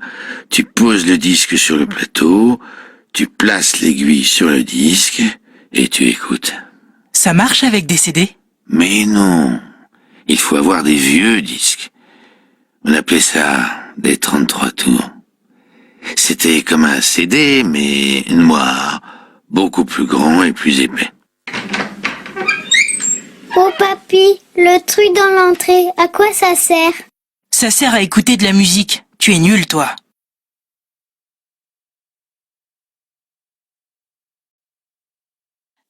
tu poses le disque sur le plateau, tu places l'aiguille sur le disque et tu écoutes. Ça marche avec des CD? Mais non, il faut avoir des vieux disques. On appelait ça des 33 tours. C'était comme un CD, mais noir, beaucoup plus grand et plus épais. Oh papy, le truc dans l'entrée, à quoi ça sert? Ça sert à écouter de la musique. Tu es nul, toi.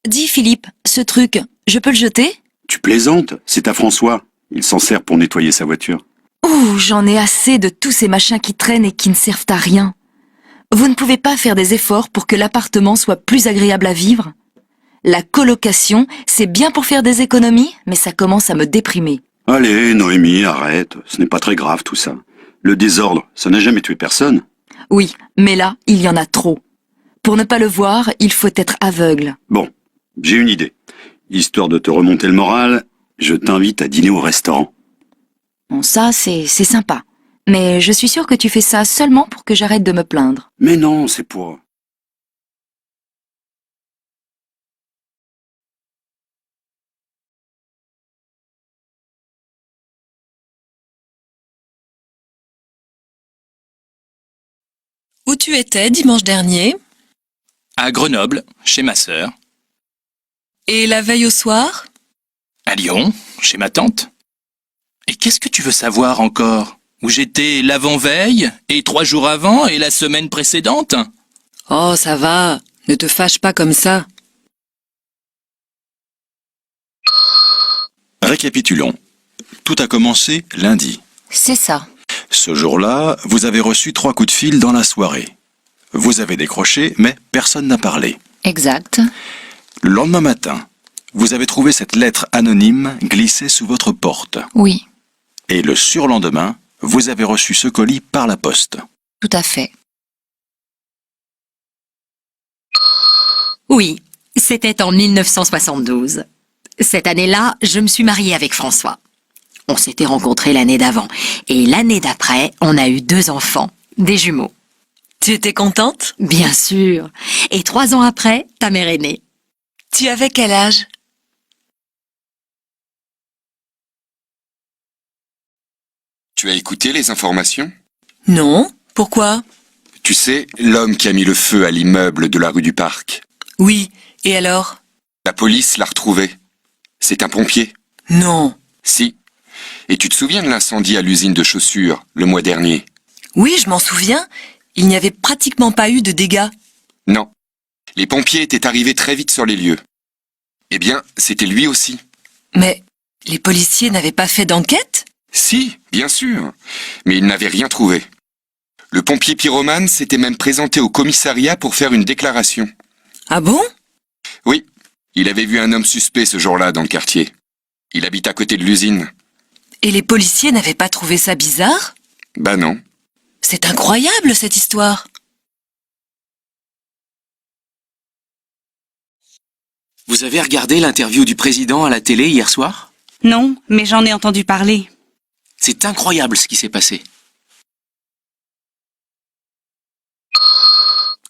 Dis Philippe, ce truc, je peux le jeter? Tu plaisantes? C'est à François. Il s'en sert pour nettoyer sa voiture. Ouh, j'en ai assez de tous ces machins qui traînent et qui ne servent à rien. Vous ne pouvez pas faire des efforts pour que l'appartement soit plus agréable à vivre? La colocation, c'est bien pour faire des économies, mais ça commence à me déprimer. Allez, Noémie, arrête. Ce n'est pas très grave tout ça. Le désordre, ça n'a jamais tué personne. Oui, mais là, il y en a trop. Pour ne pas le voir, il faut être aveugle. Bon, j'ai une idée. Histoire de te remonter le moral, je t'invite à dîner au restaurant. Bon, ça, c'est sympa. Mais je suis sûre que tu fais ça seulement pour que j'arrête de me plaindre. Mais non, c'est pour... tu étais dimanche dernier? À Grenoble, chez ma sœur. Et la veille au soir? À Lyon, chez ma tante. Et qu'est-ce que tu veux savoir encore? Où j'étais l'avant-veille, et 3 jours avant, et la semaine précédente? Oh, ça va. Ne te fâche pas comme ça. Récapitulons. Tout a commencé lundi. C'est ça. Ce jour-là, vous avez reçu 3 coups de fil dans la soirée. Vous avez décroché, mais personne n'a parlé. Exact. Le lendemain matin, vous avez trouvé cette lettre anonyme glissée sous votre porte. Oui, Et le surlendemain, vous avez reçu ce colis par la poste. tout à fait. Oui, c'était en 1972. Cette année-là, je me suis mariée avec François. On s'était rencontrés l'année d'avant. Et l'année d'après, on a eu 2 enfants, des jumeaux. Tu étais contente? Bien sûr. Et 3 ans après, ta mère est née. Tu avais quel âge? Tu as écouté les informations? Non. Pourquoi? Tu sais, l'homme qui a mis le feu à l'immeuble de la rue du Parc. Oui. Et alors? La police l'a retrouvé. C'est un pompier. Non. Si. Et tu te souviens de l'incendie à l'usine de chaussures, le mois dernier? Oui, je m'en souviens. Il n'y avait pratiquement pas eu de dégâts. Non. Les pompiers étaient arrivés très vite sur les lieux. Eh bien, c'était lui aussi. Mais les policiers n'avaient pas fait d'enquête? Si, bien sûr. Mais ils n'avaient rien trouvé. Le pompier pyromane s'était même présenté au commissariat pour faire une déclaration. Ah bon? Oui. Il avait vu un homme suspect ce jour-là dans le quartier. Il habite à côté de l'usine. Et les policiers n'avaient pas trouvé ça bizarre? Bah non. C'est incroyable cette histoire. Vous avez regardé l'interview du président à la télé hier soir? Non, mais j'en ai entendu parler. C'est incroyable ce qui s'est passé.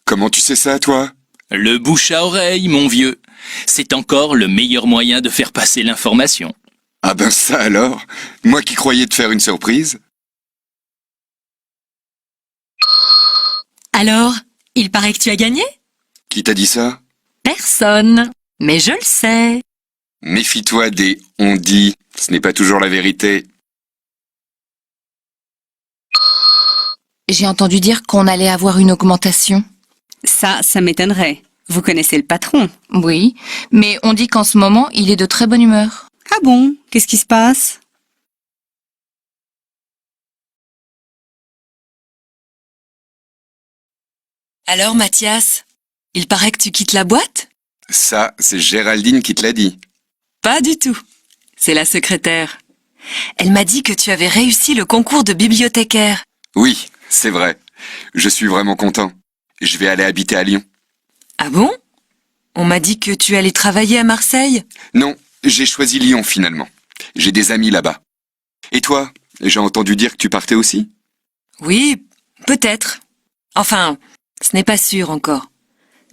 Comment tu sais ça, toi? Le bouche à oreille, mon vieux. C'est encore le meilleur moyen de faire passer l'information. Ah ben ça alors? Moi qui croyais te faire une surprise. Alors, il paraît que tu as gagné? Qui t'a dit ça? Personne. Mais je le sais. Méfie-toi des on dit, ce n'est pas toujours la vérité. J'ai entendu dire qu'on allait avoir une augmentation. Ça m'étonnerait. Vous connaissez le patron. Oui, mais on dit qu'en ce moment, il est de très bonne humeur. Ah bon? Qu'est-ce qui se passe? Alors, Mathias, il paraît que tu quittes la boîte? Ça, c'est Géraldine qui te l'a dit. Pas du tout. C'est la secrétaire. Elle m'a dit que tu avais réussi le concours de bibliothécaire. Oui, c'est vrai. Je suis vraiment content. Je vais aller habiter à Lyon. Ah bon? On m'a dit que tu allais travailler à Marseille. Non, j'ai choisi Lyon finalement. J'ai des amis là-bas. Et toi, j'ai entendu dire que tu partais aussi? Oui, peut-être. Enfin, ce n'est pas sûr encore.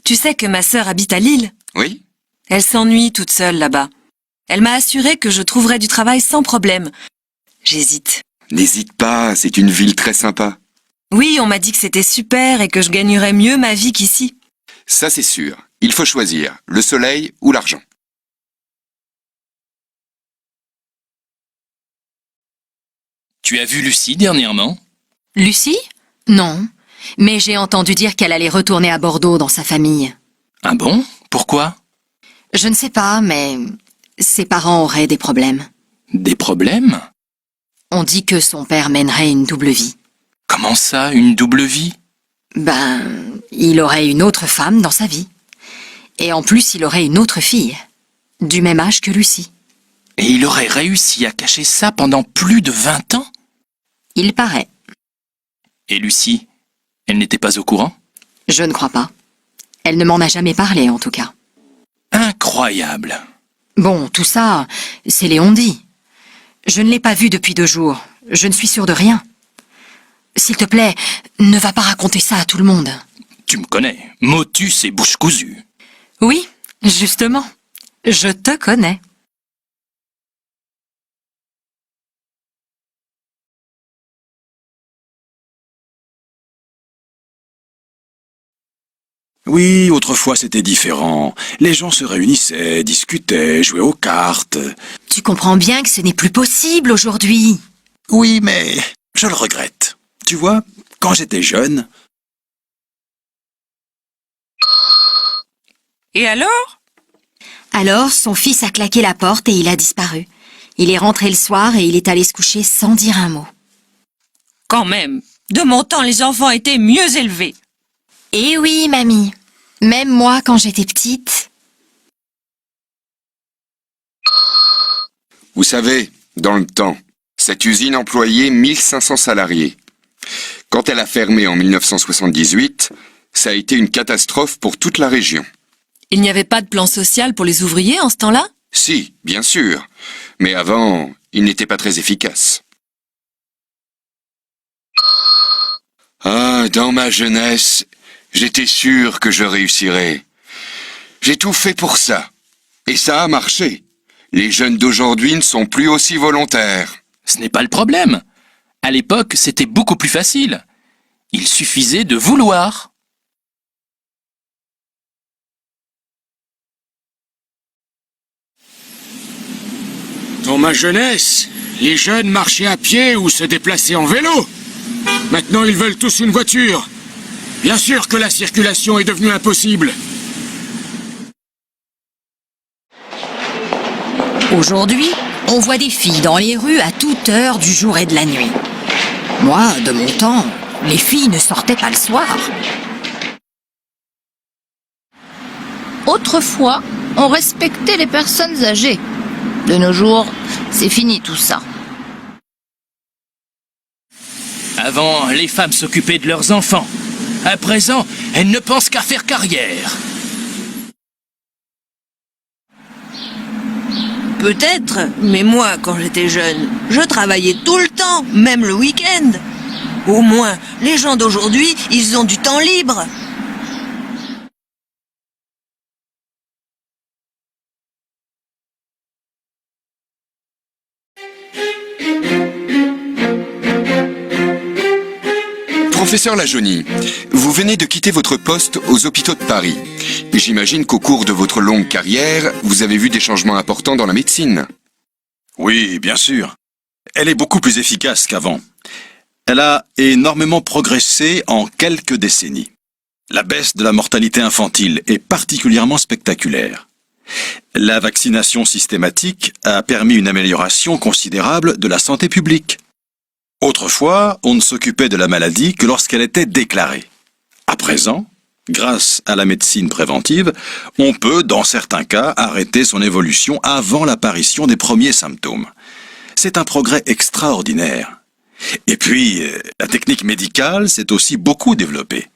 Tu sais que ma sœur habite à Lille. Oui? Elle s'ennuie toute seule là-bas. Elle m'a assuré que je trouverais du travail sans problème. J'hésite. N'hésite pas, c'est une ville très sympa. Oui, on m'a dit que c'était super et que je gagnerais mieux ma vie qu'ici. Ça c'est sûr. Il faut choisir, le soleil ou l'argent. Tu as vu Lucie dernièrement? Lucie? Non. Mais j'ai entendu dire qu'elle allait retourner à Bordeaux dans sa famille. Ah bon? Pourquoi? Je ne sais pas, mais ses parents auraient des problèmes. Des problèmes? On dit que son père mènerait une double vie. Comment ça, une double vie? Ben, il aurait une autre femme dans sa vie. Et en plus, il aurait une autre fille, du même âge que Lucie. Et il aurait réussi à cacher ça pendant plus de 20 ans? Il paraît. Et Lucie, elle n'était pas au courant? Je ne crois pas. Elle ne m'en a jamais parlé, en tout cas. Incroyable. Bon, tout ça, c'est les on-dit. Je ne l'ai pas vue depuis 2 jours. Je ne suis sûre de rien. S'il te plaît, ne va pas raconter ça à tout le monde. Tu me connais, motus et bouche cousue. Oui, justement. Je te connais. Oui, autrefois c'était différent. Les gens se réunissaient, discutaient, jouaient aux cartes. Tu comprends bien que ce n'est plus possible aujourd'hui. Oui, mais je le regrette. Tu vois, quand j'étais jeune... Et alors? Alors, son fils a claqué la porte et il a disparu. Il est rentré le soir et il est allé se coucher sans dire un mot. Quand même, de mon temps, les enfants étaient mieux élevés. Eh oui, mamie. Même moi, quand j'étais petite. Vous savez, dans le temps, cette usine employait 1500 salariés. Quand elle a fermé en 1978, ça a été une catastrophe pour toute la région. Il n'y avait pas de plan social pour les ouvriers en ce temps-là? Si, bien sûr, mais avant, il n'était pas très efficace. Ah, dans ma jeunesse, j'étais sûr que je réussirais. J'ai tout fait pour ça. Et ça a marché. Les jeunes d'aujourd'hui ne sont plus aussi volontaires. Ce n'est pas le problème. À l'époque, c'était beaucoup plus facile. Il suffisait de vouloir. Dans ma jeunesse, les jeunes marchaient à pied ou se déplaçaient en vélo. Maintenant, ils veulent tous une voiture. Bien sûr que la circulation est devenue impossible. Aujourd'hui, on voit des filles dans les rues à toute heure du jour et de la nuit. Moi, de mon temps, les filles ne sortaient pas le soir. Autrefois, on respectait les personnes âgées. De nos jours, c'est fini tout ça. Avant, les femmes s'occupaient de leurs enfants. À présent, elles ne pensent qu'à faire carrière. Peut-être, mais moi, quand j'étais jeune, je travaillais tout le temps, même le week-end. Au moins, les gens d'aujourd'hui, ils ont du temps libre. Professeur Lajaunie, vous venez de quitter votre poste aux hôpitaux de Paris. J'imagine qu'au cours de votre longue carrière, vous avez vu des changements importants dans la médecine. Oui, bien sûr. Elle est beaucoup plus efficace qu'avant. Elle a énormément progressé en quelques décennies. La baisse de la mortalité infantile est particulièrement spectaculaire. La vaccination systématique a permis une amélioration considérable de la santé publique. Autrefois, on ne s'occupait de la maladie que lorsqu'elle était déclarée. À présent, grâce à la médecine préventive, on peut, dans certains cas, arrêter son évolution avant l'apparition des premiers symptômes. C'est un progrès extraordinaire. Et puis, la technique médicale s'est aussi beaucoup développée.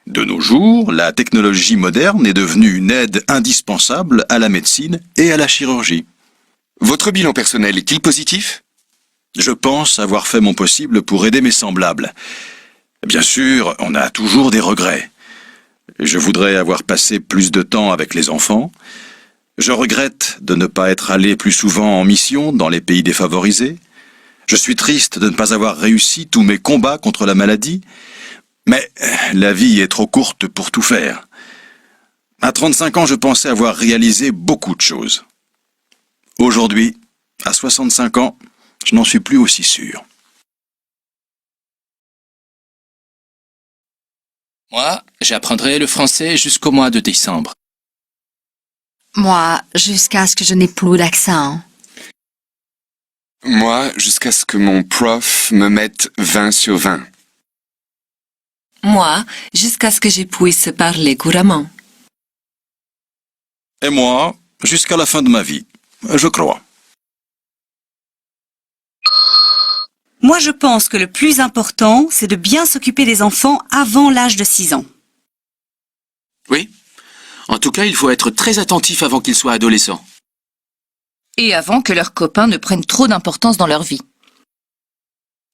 De nos jours, la technologie moderne est devenue une aide indispensable à la médecine et à la chirurgie. Votre bilan personnel est-il positif ? Je pense avoir fait mon possible pour aider mes semblables. Bien sûr, on a toujours des regrets. Je voudrais avoir passé plus de temps avec les enfants. Je regrette de ne pas être allé plus souvent en mission dans les pays défavorisés. Je suis triste de ne pas avoir réussi tous mes combats contre la maladie. Mais la vie est trop courte pour tout faire. À 35 ans, je pensais avoir réalisé beaucoup de choses. Aujourd'hui, à 65 ans, je n'en suis plus aussi sûr. Moi, j'apprendrai le français jusqu'au mois de décembre. Moi, jusqu'à ce que je n'ai plus d'accent. Moi, jusqu'à ce que mon prof me mette 20 sur 20. Moi, jusqu'à ce que je puisse parler couramment. Et moi, jusqu'à la fin de ma vie, je crois. Moi, je pense que le plus important, c'est de bien s'occuper des enfants avant l'âge de 6 ans. Oui. En tout cas, il faut être très attentif avant qu'ils soient adolescents. Et avant que leurs copains ne prennent trop d'importance dans leur vie.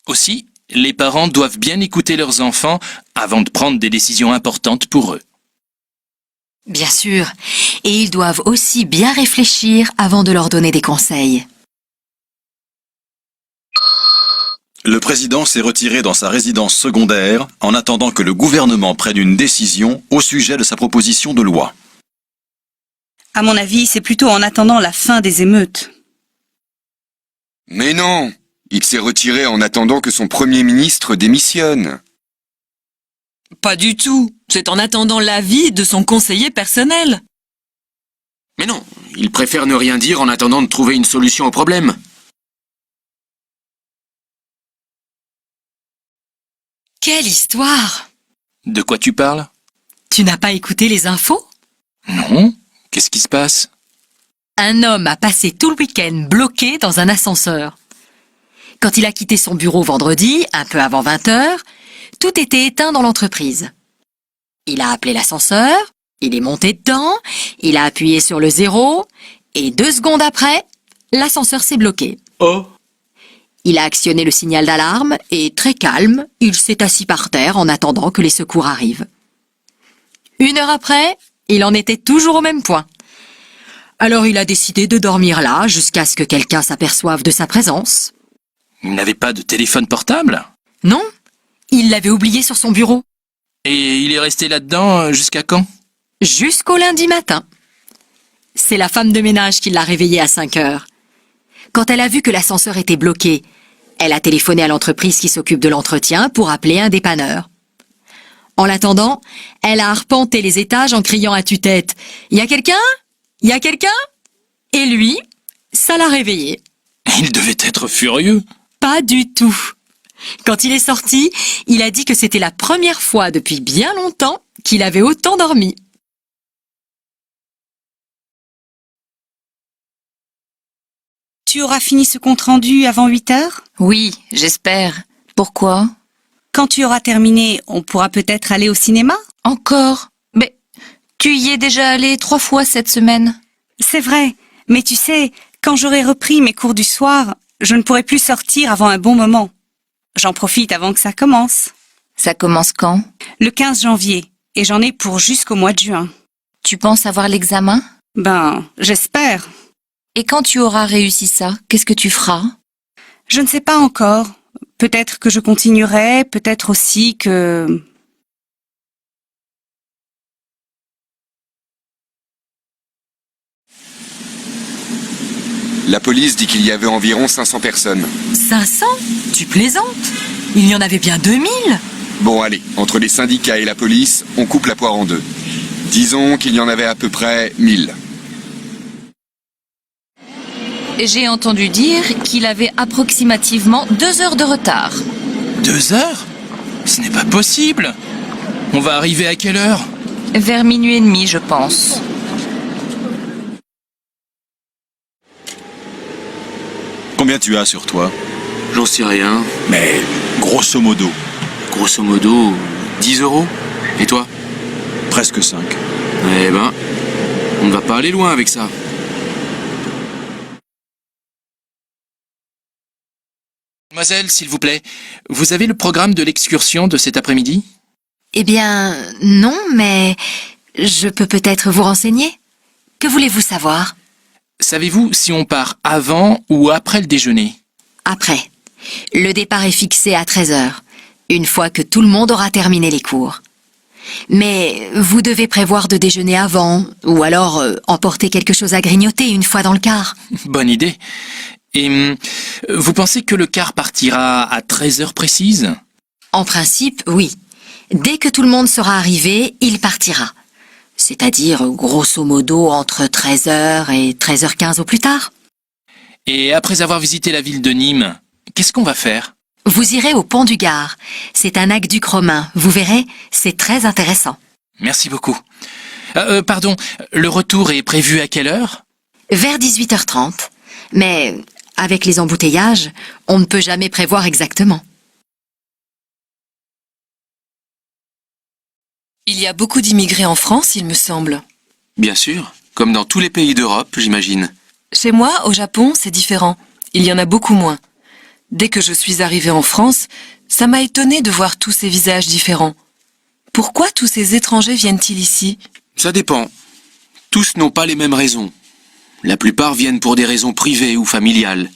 Aussi, les parents doivent bien écouter leurs enfants avant de prendre des décisions importantes pour eux. Bien sûr. Et ils doivent aussi bien réfléchir avant de leur donner des conseils. Le président s'est retiré dans sa résidence secondaire en attendant que le gouvernement prenne une décision au sujet de sa proposition de loi. À mon avis, c'est plutôt en attendant la fin des émeutes. Mais non, il s'est retiré en attendant que son premier ministre démissionne. Pas du tout. C'est en attendant l'avis de son conseiller personnel. Mais non, il préfère ne rien dire en attendant de trouver une solution au problème. Quelle histoire! De quoi tu parles? Tu n'as pas écouté les infos? Non. Qu'est-ce qui se passe? Un homme a passé tout le week-end bloqué dans un ascenseur. Quand il a quitté son bureau vendredi, un peu avant 20h, tout était éteint dans l'entreprise. Il a appelé l'ascenseur, il est monté dedans, il a appuyé sur le 0, et 2 secondes après, l'ascenseur s'est bloqué. Oh! Il a actionné le signal d'alarme et, très calme, il s'est assis par terre en attendant que les secours arrivent. 1 heure après, il en était toujours au même point. Alors il a décidé de dormir là jusqu'à ce que quelqu'un s'aperçoive de sa présence. Il n'avait pas de téléphone portable? Non, il l'avait oublié sur son bureau. Et il est resté là-dedans jusqu'à quand? Jusqu'au lundi matin. C'est la femme de ménage qui l'a réveillé à 5 heures. Quand elle a vu que l'ascenseur était bloqué, elle a téléphoné à l'entreprise qui s'occupe de l'entretien pour appeler un dépanneur. En l'attendant, elle a arpenté les étages en criant à tue-tête « Y a quelqu'un? Y a quelqu'un ?» Et lui, ça l'a réveillé. Il devait être furieux. Pas du tout. Quand il est sorti, il a dit que c'était la première fois depuis bien longtemps qu'il avait autant dormi. Tu auras fini ce compte-rendu avant 8h? Oui, j'espère. Pourquoi? Quand tu auras terminé, on pourra peut-être aller au cinéma? Encore? Mais tu y es déjà allé 3 fois cette semaine. C'est vrai, mais tu sais, quand j'aurai repris mes cours du soir, je ne pourrai plus sortir avant un bon moment. J'en profite avant que ça commence. Ça commence quand? Le 15 janvier, et j'en ai pour jusqu'au mois de juin. Tu penses avoir l'examen? Ben, j'espère. Et quand tu auras réussi ça, qu'est-ce que tu feras? Je ne sais pas encore. Peut-être que je continuerai, peut-être aussi que... La police dit qu'il y avait environ 500 personnes. 500? Tu plaisantes? Il y en avait bien 2000. Bon allez, entre les syndicats et la police, on coupe la poire en deux. Disons qu'il y en avait à peu près 1000. J'ai entendu dire qu'il avait approximativement 2 heures de retard. 2 heures? Ce n'est pas possible. On va arriver à quelle heure? Vers 00h30, je pense. Combien tu as sur toi? J'en sais rien. Mais grosso modo. Grosso modo, 10 €. Et toi? Presque 5. Eh ben, on ne va pas aller loin avec ça. Mademoiselle, s'il vous plaît, vous avez le programme de l'excursion de cet après-midi? Eh bien, non, mais je peux peut-être vous renseigner. Que voulez-vous savoir? Savez-vous si on part avant ou après le déjeuner? Après. Le départ est fixé à 13h, une fois que tout le monde aura terminé les cours. Mais vous devez prévoir de déjeuner avant, ou alors emporter quelque chose à grignoter une fois dans le car. Bonne idée. Et vous pensez que le car partira à 13h précises? En principe, oui. Dès que tout le monde sera arrivé, il partira. C'est-à-dire, grosso modo, entre 13h et 13h15 au plus tard. Et après avoir visité la ville de Nîmes, qu'est-ce qu'on va faire? Vous irez au pont du Gard. C'est un aqueduc romain. Vous verrez, c'est très intéressant. Merci beaucoup. Pardon, le retour est prévu à quelle heure? Vers 18h30. Mais avec les embouteillages, on ne peut jamais prévoir exactement. Il y a beaucoup d'immigrés en France, il me semble. Bien sûr, comme dans tous les pays d'Europe, j'imagine. Chez moi, au Japon, c'est différent. Il y en a beaucoup moins. Dès que je suis arrivée en France, ça m'a étonnée de voir tous ces visages différents. Pourquoi tous ces étrangers viennent-ils ici? Ça dépend. Tous n'ont pas les mêmes raisons. La plupart viennent pour des raisons privées ou familiales.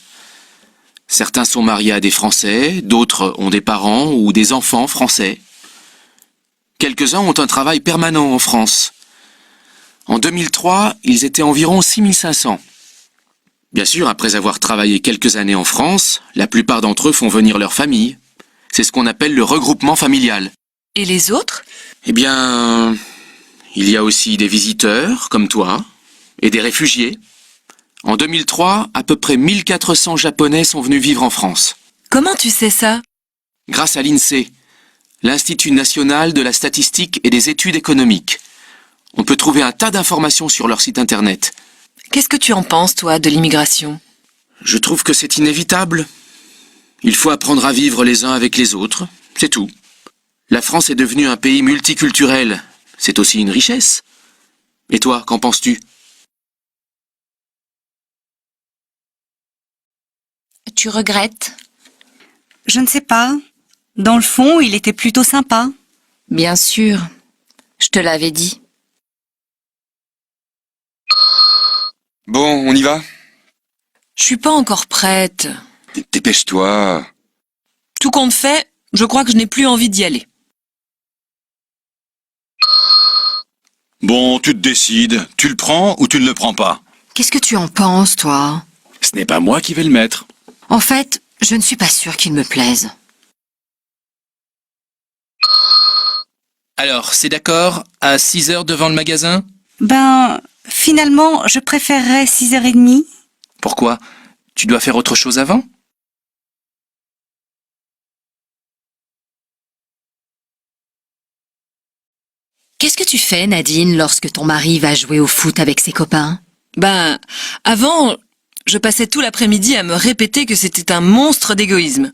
Certains sont mariés à des Français, d'autres ont des parents ou des enfants français. Quelques-uns ont un travail permanent en France. En 2003, ils étaient environ 6500. Bien sûr, après avoir travaillé quelques années en France, la plupart d'entre eux font venir leur famille. C'est ce qu'on appelle le regroupement familial. Et les autres? Eh bien, il y a aussi des visiteurs, comme toi, et des réfugiés. En 2003, à peu près 1400 Japonais sont venus vivre en France. Comment tu sais ça? Grâce à l'INSEE, l'Institut national de la statistique et des études économiques. On peut trouver un tas d'informations sur leur site internet. Qu'est-ce que tu en penses, toi, de l'immigration? Je trouve que c'est inévitable. Il faut apprendre à vivre les uns avec les autres, c'est tout. La France est devenue un pays multiculturel. C'est aussi une richesse. Et toi, qu'en penses-tu? Tu regrettes? Je ne sais pas. Dans le fond, il était plutôt sympa. Bien sûr. Je te l'avais dit. Bon, on y va? Je suis pas encore prête. Dépêche-toi. Tout compte fait, je crois que je n'ai plus envie d'y aller. Bon, tu te décides. Tu le prends ou tu ne le prends pas? Qu'est-ce que tu en penses, toi? Ce n'est pas moi qui vais le mettre. En fait, je ne suis pas sûre qu'il me plaise. Alors, c'est d'accord? À 6 heures devant le magasin? Ben, finalement, je préférerais 6h30. Pourquoi? Tu dois faire autre chose avant? Qu'est-ce que tu fais, Nadine, lorsque ton mari va jouer au foot avec ses copains? Ben, avant, je passais tout l'après-midi à me répéter que c'était un monstre d'égoïsme.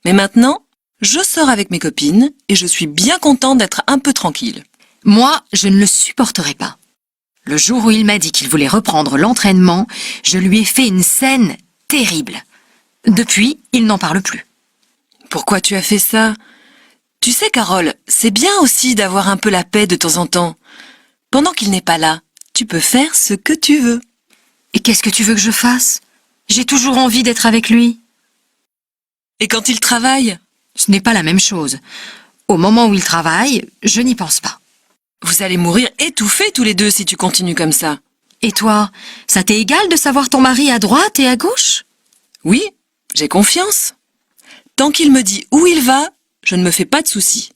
Mais maintenant, je sors avec mes copines et je suis bien contente d'être un peu tranquille. Moi, je ne le supporterai pas. Le jour où il m'a dit qu'il voulait reprendre l'entraînement, je lui ai fait une scène terrible. Depuis, il n'en parle plus. Pourquoi tu as fait ça? Tu sais, Carole, c'est bien aussi d'avoir un peu la paix de temps en temps. Pendant qu'il n'est pas là, tu peux faire ce que tu veux. Et qu'est-ce que tu veux que je fasse? J'ai toujours envie d'être avec lui. Et quand il travaille? Ce n'est pas la même chose. Au moment où il travaille, je n'y pense pas. Vous allez mourir étouffés tous les deux si tu continues comme ça. Et toi, ça t'est égal de savoir ton mari à droite et à gauche? Oui, j'ai confiance. Tant qu'il me dit où il va, je ne me fais pas de soucis.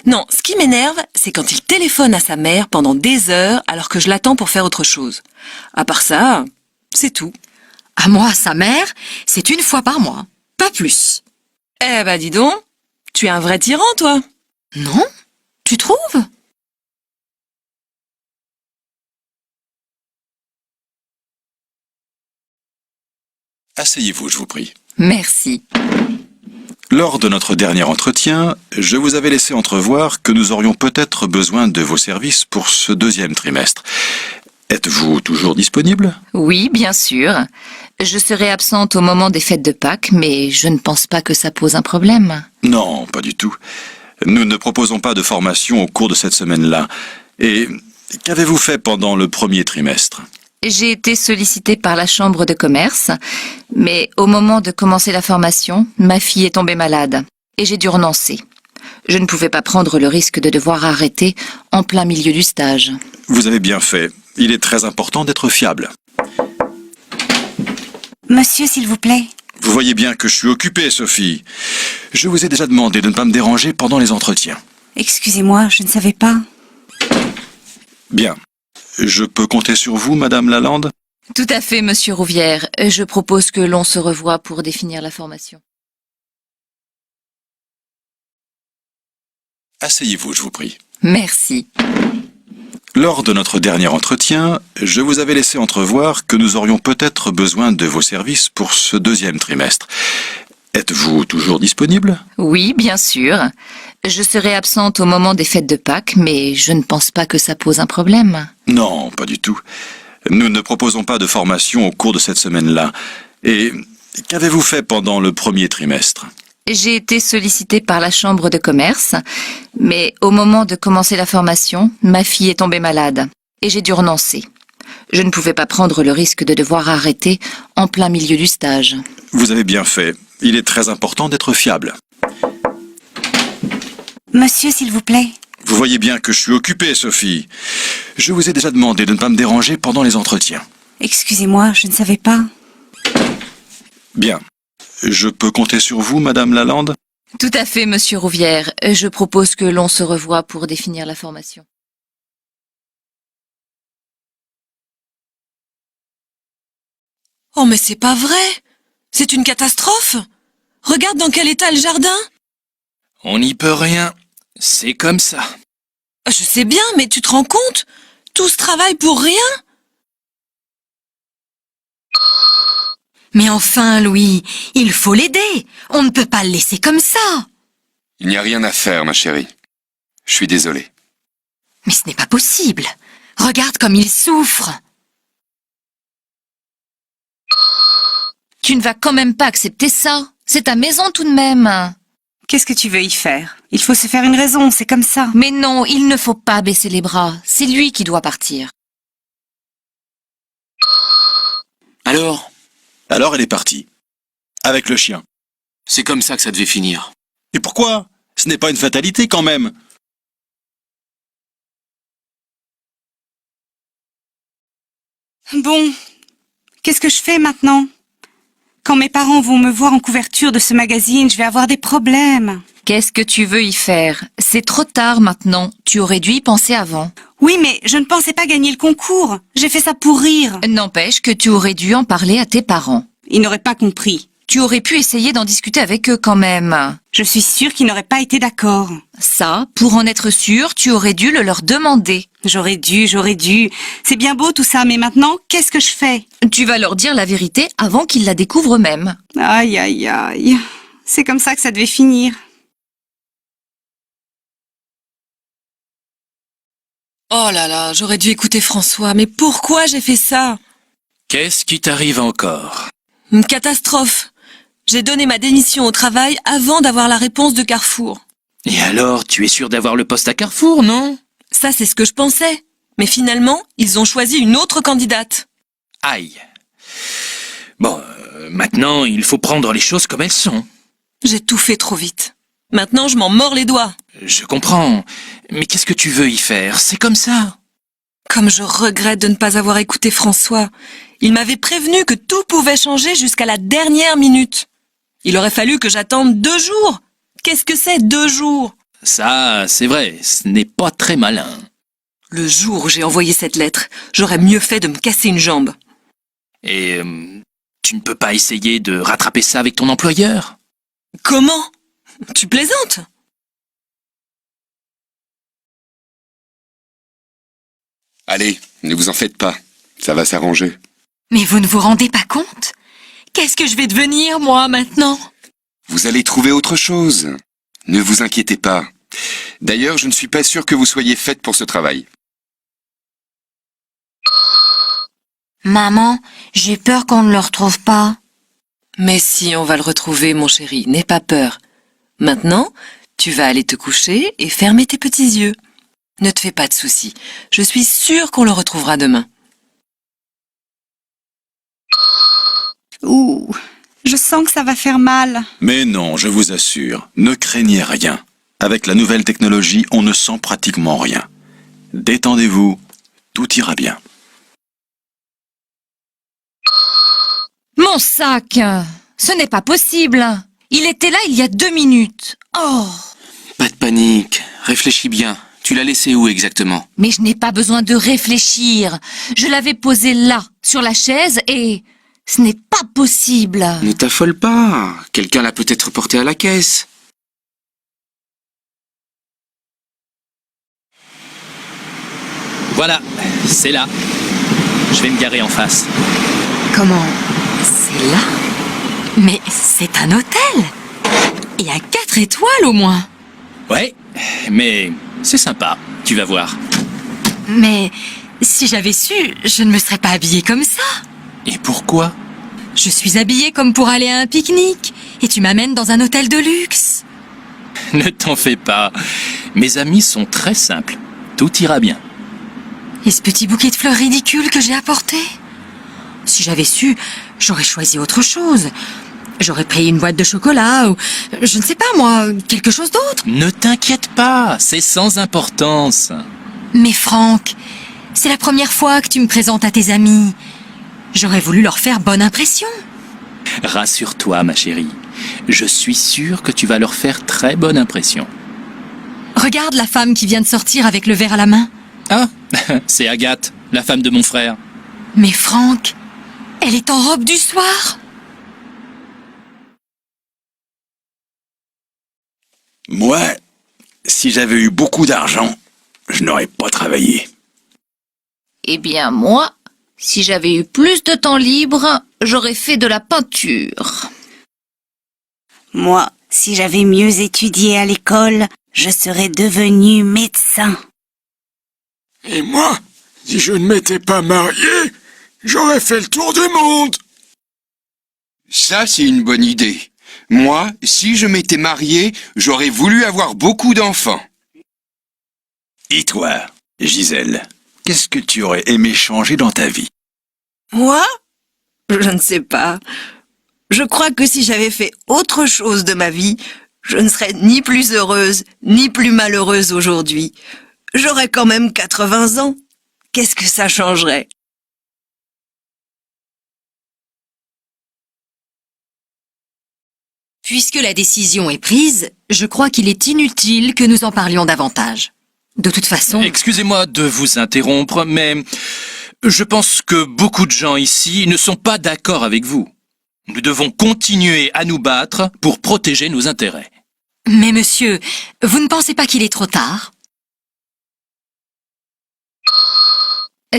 Non, ce qui m'énerve, c'est quand il téléphone à sa mère pendant des heures alors que je l'attends pour faire autre chose. À part ça, c'est tout. À moi, sa mère, c'est une fois par mois, pas plus. Eh ben dis donc, tu es un vrai tyran, toi. Non? Tu trouves? Asseyez-vous, je vous prie. Merci. Lors de notre dernier entretien, je vous avais laissé entrevoir que nous aurions peut-être besoin de vos services pour ce deuxième trimestre. Êtes-vous toujours disponible? Oui, bien sûr. Je serai absente au moment des fêtes de Pâques, mais je ne pense pas que ça pose un problème. Non, pas du tout. Nous ne proposons pas de formation au cours de cette semaine-là. Et qu'avez-vous fait pendant le premier trimestre? J'ai été sollicitée par la chambre de commerce, mais au moment de commencer la formation, ma fille est tombée malade et j'ai dû renoncer. Je ne pouvais pas prendre le risque de devoir arrêter en plein milieu du stage. Vous avez bien fait. Il est très important d'être fiable. Monsieur, s'il vous plaît. Vous voyez bien que je suis occupé, Sophie. Je vous ai déjà demandé de ne pas me déranger pendant les entretiens. Excusez-moi, je ne savais pas. Bien. Je peux compter sur vous, Madame Lalande? Tout à fait, Monsieur Rouvière. Je propose que l'on se revoie pour définir la formation. Asseyez-vous, je vous prie. Merci. Lors de notre dernier entretien, je vous avais laissé entrevoir que nous aurions peut-être besoin de vos services pour ce deuxième trimestre. Êtes-vous toujours disponible? Oui, bien sûr. Je serai absente au moment des fêtes de Pâques, mais je ne pense pas que ça pose un problème. Non, pas du tout. Nous ne proposons pas de formation au cours de cette semaine-là. Et qu'avez-vous fait pendant le premier trimestre? J'ai été sollicitée par la chambre de commerce, mais au moment de commencer la formation, ma fille est tombée malade et j'ai dû renoncer. Je ne pouvais pas prendre le risque de devoir arrêter en plein milieu du stage. Vous avez bien fait. Il est très important d'être fiable. Monsieur, s'il vous plaît. Vous voyez bien que je suis occupé, Sophie. Je vous ai déjà demandé de ne pas me déranger pendant les entretiens. Excusez-moi, je ne savais pas. Bien. Je peux compter sur vous, Madame Lalande? Tout à fait, Monsieur Rouvière. Je propose que l'on se revoie pour définir la formation. Oh, mais c'est pas vrai! C'est une catastrophe! Regarde dans quel état est le jardin! On n'y peut rien. C'est comme ça. Je sais bien, mais tu te rends compte? Tout ce travail pour rien? Mais enfin, Louis, il faut l'aider. On ne peut pas le laisser comme ça. Il n'y a rien à faire, ma chérie. Je suis désolé. Mais ce n'est pas possible. Regarde comme il souffre. Tu ne vas quand même pas accepter ça. C'est ta maison tout de même. Qu'est-ce que tu veux y faire? Il faut se faire une raison, c'est comme ça. Mais non, il ne faut pas baisser les bras. C'est lui qui doit partir. Alors, elle est partie. Avec le chien. c'est comme ça que ça devait finir. Et pourquoi? Ce n'est pas une fatalité quand même. Bon, qu'est-ce que je fais maintenant? Quand mes parents vont me voir en couverture de ce magazine, je vais avoir des problèmes. Qu'est-ce que tu veux y faire? C'est trop tard maintenant. Tu aurais dû y penser avant. Oui, mais je ne pensais pas gagner le concours. J'ai fait ça pour rire. N'empêche que tu aurais dû en parler à tes parents. Ils n'auraient pas compris. Tu aurais pu essayer d'en discuter avec eux quand même. Je suis sûre qu'ils n'auraient pas été d'accord. Ça, pour en être sûr, tu aurais dû le leur demander. J'aurais dû. C'est bien beau tout ça, mais maintenant, qu'est-ce que je fais? Tu vas leur dire la vérité avant qu'ils la découvrent eux-mêmes. Aïe, aïe, aïe. C'est comme ça que ça devait finir. Oh là là, j'aurais dû écouter François, mais pourquoi j'ai fait ça? Qu'est-ce qui t'arrive encore? Une catastrophe. J'ai donné ma démission au travail avant d'avoir la réponse de Carrefour. Et alors, tu es sûr d'avoir le poste à Carrefour, non? Ça, c'est ce que je pensais. Mais finalement, ils ont choisi une autre candidate. Aïe. Bon, maintenant, il faut prendre les choses comme elles sont. J'ai tout fait trop vite. Maintenant, je m'en mords les doigts. Je comprends. Mais qu'est-ce que tu veux y faire? C'est comme ça. Comme je regrette de ne pas avoir écouté François. Il m'avait prévenu que tout pouvait changer jusqu'à la dernière minute. Il aurait fallu que j'attende 2 jours. Qu'est-ce que c'est 2 jours? Ça, c'est vrai, ce n'est pas très malin. Le jour où j'ai envoyé cette lettre, j'aurais mieux fait de me casser une jambe. Et tu ne peux pas essayer de rattraper ça avec ton employeur? Comment? Tu plaisantes? Allez, ne vous en faites pas. Ça va s'arranger. Mais vous ne vous rendez pas compte? Qu'est-ce que je vais devenir, moi, maintenant? Vous allez trouver autre chose. Ne vous inquiétez pas. D'ailleurs, je ne suis pas sûr que vous soyez faite pour ce travail. Maman, j'ai peur qu'on ne le retrouve pas. Mais si, on va le retrouver, mon chéri, n'aie pas peur. Maintenant, tu vas aller te coucher et fermer tes petits yeux. Ne te fais pas de soucis. Je suis sûre qu'on le retrouvera demain. Ouh, je sens que ça va faire mal. Mais non, je vous assure, ne craignez rien. Avec la nouvelle technologie, on ne sent pratiquement rien. Détendez-vous, tout ira bien. Mon sac! Ce n'est pas possible! Il était là il y a 2 minutes. Oh! Pas de panique, réfléchis bien. Tu l'as laissé où exactement? Mais je n'ai pas besoin de réfléchir. Je l'avais posé là, sur la chaise, et ce n'est pas possible. Ne t'affole pas. Quelqu'un l'a peut-être porté à la caisse. Voilà, c'est là. Je vais me garer en face. Comment? C'est là? Mais c'est un hôtel! Et à 4 étoiles au moins! Ouais, mais c'est sympa, tu vas voir. Mais si j'avais su, je ne me serais pas habillée comme ça. Et pourquoi? Je suis habillée comme pour aller à un pique-nique. Et tu m'amènes dans un hôtel de luxe. Ne t'en fais pas. Mes amis sont très simples. Tout ira bien. Et ce petit bouquet de fleurs ridicule que j'ai apporté? Si j'avais su, j'aurais choisi autre chose. J'aurais pris une boîte de chocolat ou, je ne sais pas moi, quelque chose d'autre. Ne t'inquiète pas, c'est sans importance. Mais Franck, c'est la première fois que tu me présentes à tes amis. J'aurais voulu leur faire bonne impression. Rassure-toi, ma chérie. Je suis sûr que tu vas leur faire très bonne impression. Regarde la femme qui vient de sortir avec le verre à la main. Ah, c'est Agathe, la femme de mon frère. Mais Franck, elle est en robe du soir. Moi, si j'avais eu beaucoup d'argent, je n'aurais pas travaillé. Eh bien, moi, si j'avais eu plus de temps libre, j'aurais fait de la peinture. Moi, si j'avais mieux étudié à l'école, je serais devenu médecin. Et moi, si je ne m'étais pas marié, j'aurais fait le tour du monde. Ça, c'est une bonne idée. Moi, si je m'étais marié, j'aurais voulu avoir beaucoup d'enfants. Et toi, Gisèle, qu'est-ce que tu aurais aimé changer dans ta vie? Moi? Je ne sais pas. Je crois que si j'avais fait autre chose de ma vie, je ne serais ni plus heureuse, ni plus malheureuse aujourd'hui. J'aurais quand même 80 ans. Qu'est-ce que ça changerait? Puisque la décision est prise, je crois qu'il est inutile que nous en parlions davantage. De toute façon... Excusez-moi de vous interrompre, mais je pense que beaucoup de gens ici ne sont pas d'accord avec vous. Nous devons continuer à nous battre pour protéger nos intérêts. Mais monsieur, vous ne pensez pas qu'il est trop tard?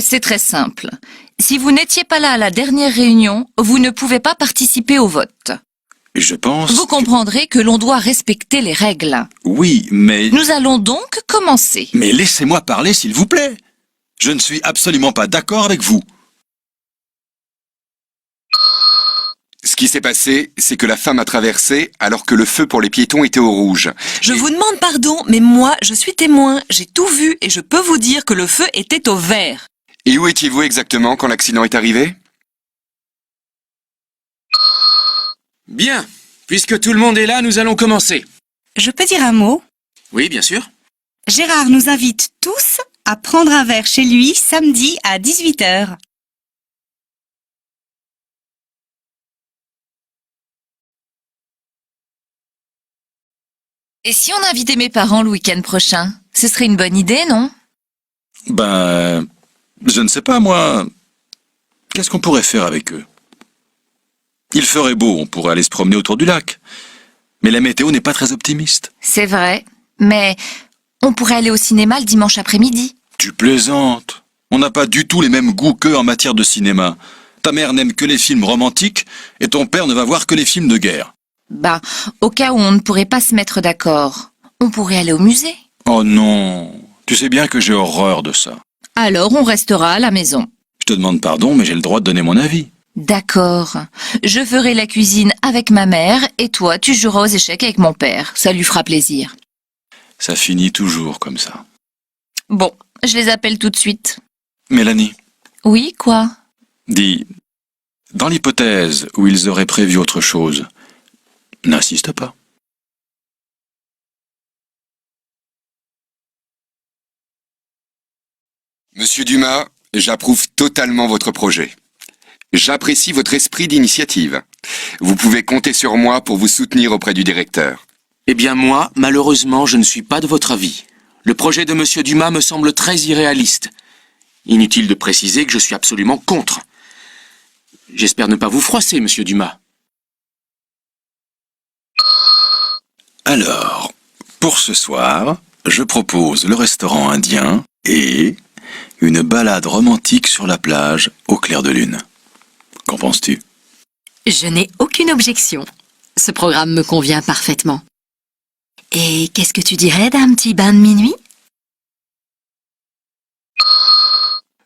C'est très simple. Si vous n'étiez pas là à la dernière réunion, vous ne pouvez pas participer au vote. Je pense... Vous comprendrez que l'on doit respecter les règles. Oui, mais... Nous allons donc commencer. Mais laissez-moi parler, s'il vous plaît. Je ne suis absolument pas d'accord avec vous. Ce qui s'est passé, c'est que la femme a traversé alors que le feu pour les piétons était au rouge. Je vous demande pardon, mais moi, je suis témoin. J'ai tout vu et je peux vous dire que le feu était au vert. Et où étiez-vous exactement quand l'accident est arrivé? Bien. Puisque tout le monde est là, nous allons commencer. Je peux dire un mot? Oui, bien sûr. Gérard nous invite tous à prendre un verre chez lui samedi à 18h. Et si on invitait mes parents le week-end prochain? Ce serait une bonne idée, non? Ben... je ne sais pas, moi... Qu'est-ce qu'on pourrait faire avec eux? Il ferait beau, on pourrait aller se promener autour du lac. Mais la météo n'est pas très optimiste. C'est vrai, mais on pourrait aller au cinéma le dimanche après-midi. Tu plaisantes. On n'a pas du tout les mêmes goûts qu'eux en matière de cinéma. Ta mère n'aime que les films romantiques et ton père ne va voir que les films de guerre. Bah, au cas où on ne pourrait pas se mettre d'accord, on pourrait aller au musée. Oh non, tu sais bien que j'ai horreur de ça. Alors on restera à la maison. Je te demande pardon, mais j'ai le droit de donner mon avis. D'accord. Je ferai la cuisine avec ma mère et toi, tu joueras aux échecs avec mon père. Ça lui fera plaisir. Ça finit toujours comme ça. Bon, je les appelle tout de suite. Mélanie. Oui, quoi? Dis, dans l'hypothèse où ils auraient prévu autre chose, n'insiste pas. Monsieur Dumas, j'approuve totalement votre projet. J'apprécie votre esprit d'initiative. Vous pouvez compter sur moi pour vous soutenir auprès du directeur. Eh bien moi, malheureusement, je ne suis pas de votre avis. Le projet de monsieur Dumas me semble très irréaliste. Inutile de préciser que je suis absolument contre. J'espère ne pas vous froisser, monsieur Dumas. Alors, pour ce soir, je propose le restaurant indien et une balade romantique sur la plage au clair de lune. Qu'en penses-tu? Je n'ai aucune objection. Ce programme me convient parfaitement. Et qu'est-ce que tu dirais d'un petit bain de minuit?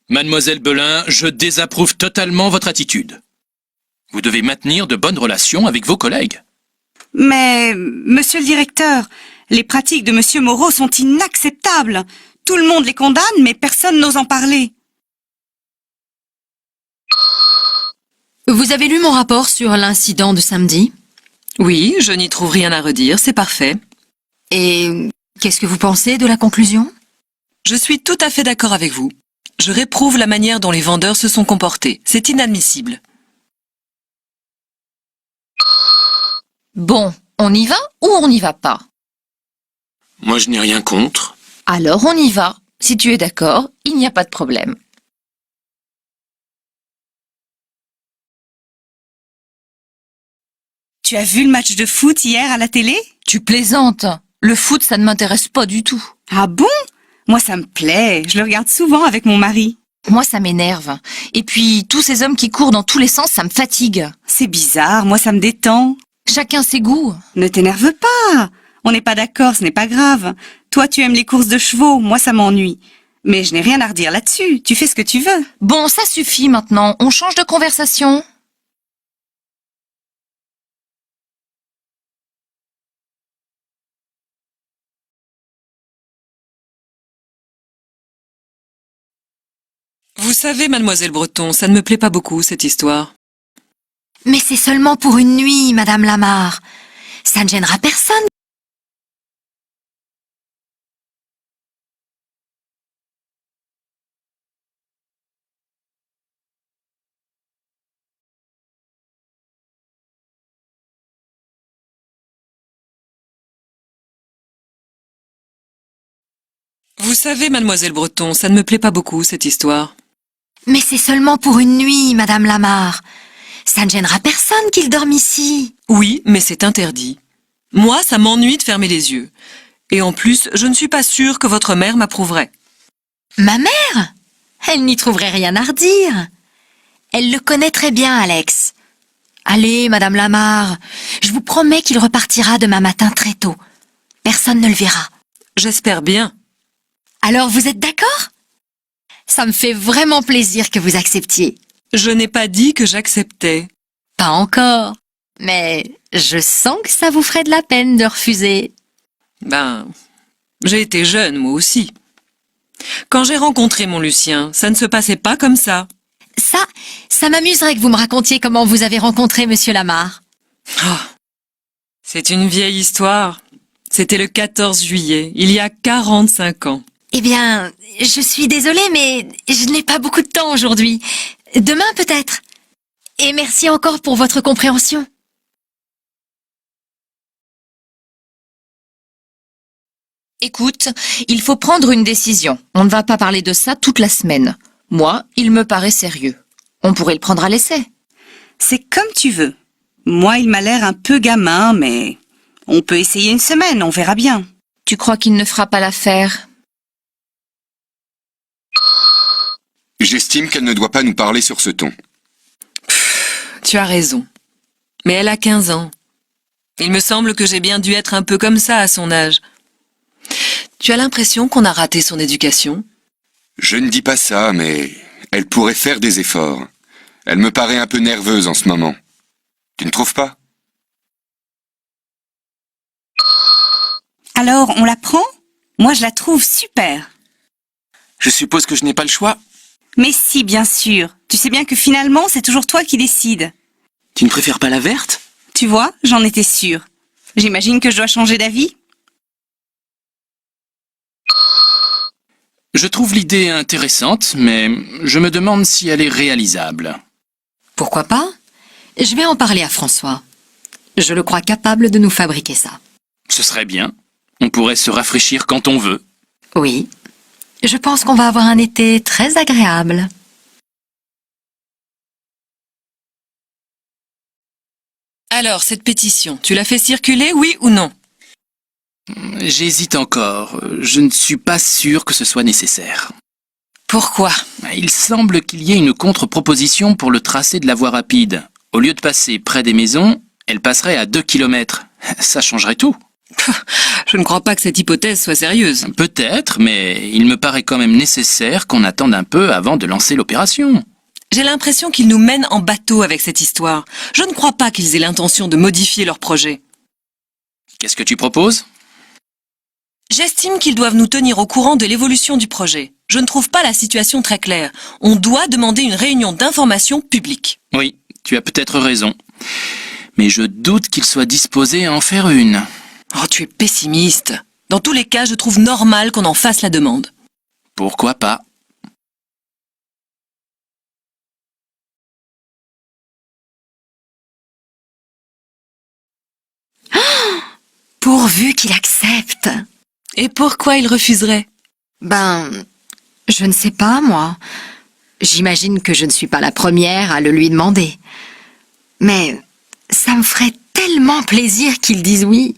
Mademoiselle Belin, je désapprouve totalement votre attitude. Vous devez maintenir de bonnes relations avec vos collègues. Mais, monsieur le directeur, les pratiques de monsieur Moreau sont inacceptables. Tout le monde les condamne, mais personne n'ose en parler. Vous avez lu mon rapport sur l'incident de samedi? Oui, je n'y trouve rien à redire, c'est parfait. Et qu'est-ce que vous pensez de la conclusion? Je suis tout à fait d'accord avec vous. Je réprouve la manière dont les vendeurs se sont comportés. C'est inadmissible. Bon, on y va ou on n'y va pas? Moi, je n'ai rien contre. Alors on y va. Si tu es d'accord, il n'y a pas de problème. Tu as vu le match de foot hier à la télé? Tu plaisantes. Le foot, ça ne m'intéresse pas du tout. Ah bon? Moi, ça me plaît. Je le regarde souvent avec mon mari. Moi, ça m'énerve. Et puis, tous ces hommes qui courent dans tous les sens, ça me fatigue. C'est bizarre, moi ça me détend. Chacun ses goûts. Ne t'énerve pas. On n'est pas d'accord, ce n'est pas grave. Toi, tu aimes les courses de chevaux, moi ça m'ennuie. Mais je n'ai rien à redire là-dessus. Tu fais ce que tu veux. Bon, ça suffit maintenant. On change de conversation. Vous savez, mademoiselle Breton, ça ne me plaît pas beaucoup, cette histoire. Mais c'est seulement pour une nuit, Madame Lamarre. Ça ne gênera personne. Vous savez, mademoiselle Breton, ça ne me plaît pas beaucoup, cette histoire. Mais c'est seulement pour une nuit, Madame Lamarre. Ça ne gênera personne qu'il dorme ici. Oui, mais c'est interdit. Moi, ça m'ennuie de fermer les yeux. Et en plus, je ne suis pas sûre que votre mère m'approuverait. Ma mère? Elle n'y trouverait rien à redire. Elle le connaît très bien, Alex. Allez, Madame Lamarre, je vous promets qu'il repartira demain matin très tôt. Personne ne le verra. J'espère bien. Alors vous êtes d'accord? Ça me fait vraiment plaisir que vous acceptiez. Je n'ai pas dit que j'acceptais. Pas encore. Mais je sens que ça vous ferait de la peine de refuser. Ben, j'ai été jeune, moi aussi. Quand j'ai rencontré mon Lucien, ça ne se passait pas comme ça. Ça m'amuserait que vous me racontiez comment vous avez rencontré Monsieur Lamarre. Oh, c'est une vieille histoire. C'était le 14 juillet, il y a 45 ans. Eh bien, je suis désolée, mais je n'ai pas beaucoup de temps aujourd'hui. Demain peut-être. Et merci encore pour votre compréhension. Écoute, il faut prendre une décision. On ne va pas parler de ça toute la semaine. Moi, il me paraît sérieux. On pourrait le prendre à l'essai. C'est comme tu veux. Moi, il m'a l'air un peu gamin, mais on peut essayer une semaine, on verra bien. Tu crois qu'il ne fera pas l'affaire? J'estime qu'elle ne doit pas nous parler sur ce ton. Tu as raison. Mais elle a 15 ans. Il me semble que j'ai bien dû être un peu comme ça à son âge. Tu as l'impression qu'on a raté son éducation? Je ne dis pas ça, mais elle pourrait faire des efforts. Elle me paraît un peu nerveuse en ce moment. Tu ne trouves pas? Alors, on la prend? Moi, je la trouve super. Je suppose que je n'ai pas le choix. Mais si, bien sûr. Tu sais bien que finalement, c'est toujours toi qui décides. Tu ne préfères pas la verte? Tu vois, j'en étais sûre. J'imagine que je dois changer d'avis? Je trouve l'idée intéressante, mais je me demande si elle est réalisable. Pourquoi pas? Je vais en parler à François. Je le crois capable de nous fabriquer ça. Ce serait bien. On pourrait se rafraîchir quand on veut. Oui. Je pense qu'on va avoir un été très agréable. Alors, cette pétition, tu l'as fait circuler, oui ou non? J'hésite encore. Je ne suis pas sûr que ce soit nécessaire. Pourquoi? Il semble qu'il y ait une contre-proposition pour le tracé de la voie rapide. Au lieu de passer près des maisons, elle passerait à 2 km. Ça changerait tout. Je ne crois pas que cette hypothèse soit sérieuse. Peut-être, mais il me paraît quand même nécessaire qu'on attende un peu avant de lancer l'opération. J'ai l'impression qu'ils nous mènent en bateau avec cette histoire. Je ne crois pas qu'ils aient l'intention de modifier leur projet. Qu'est-ce que tu proposes? J'estime qu'ils doivent nous tenir au courant de l'évolution du projet. Je ne trouve pas la situation très claire. On doit demander une réunion d'information publique. Oui, tu as peut-être raison. Mais je doute qu'ils soient disposés à en faire une. Oh, tu es pessimiste. Dans tous les cas, je trouve normal qu'on en fasse la demande. Pourquoi pas? Pourvu qu'il accepte. Et pourquoi il refuserait? Je ne sais pas, moi. J'imagine que je ne suis pas la première à le lui demander. Mais ça me ferait tellement plaisir qu'il dise oui.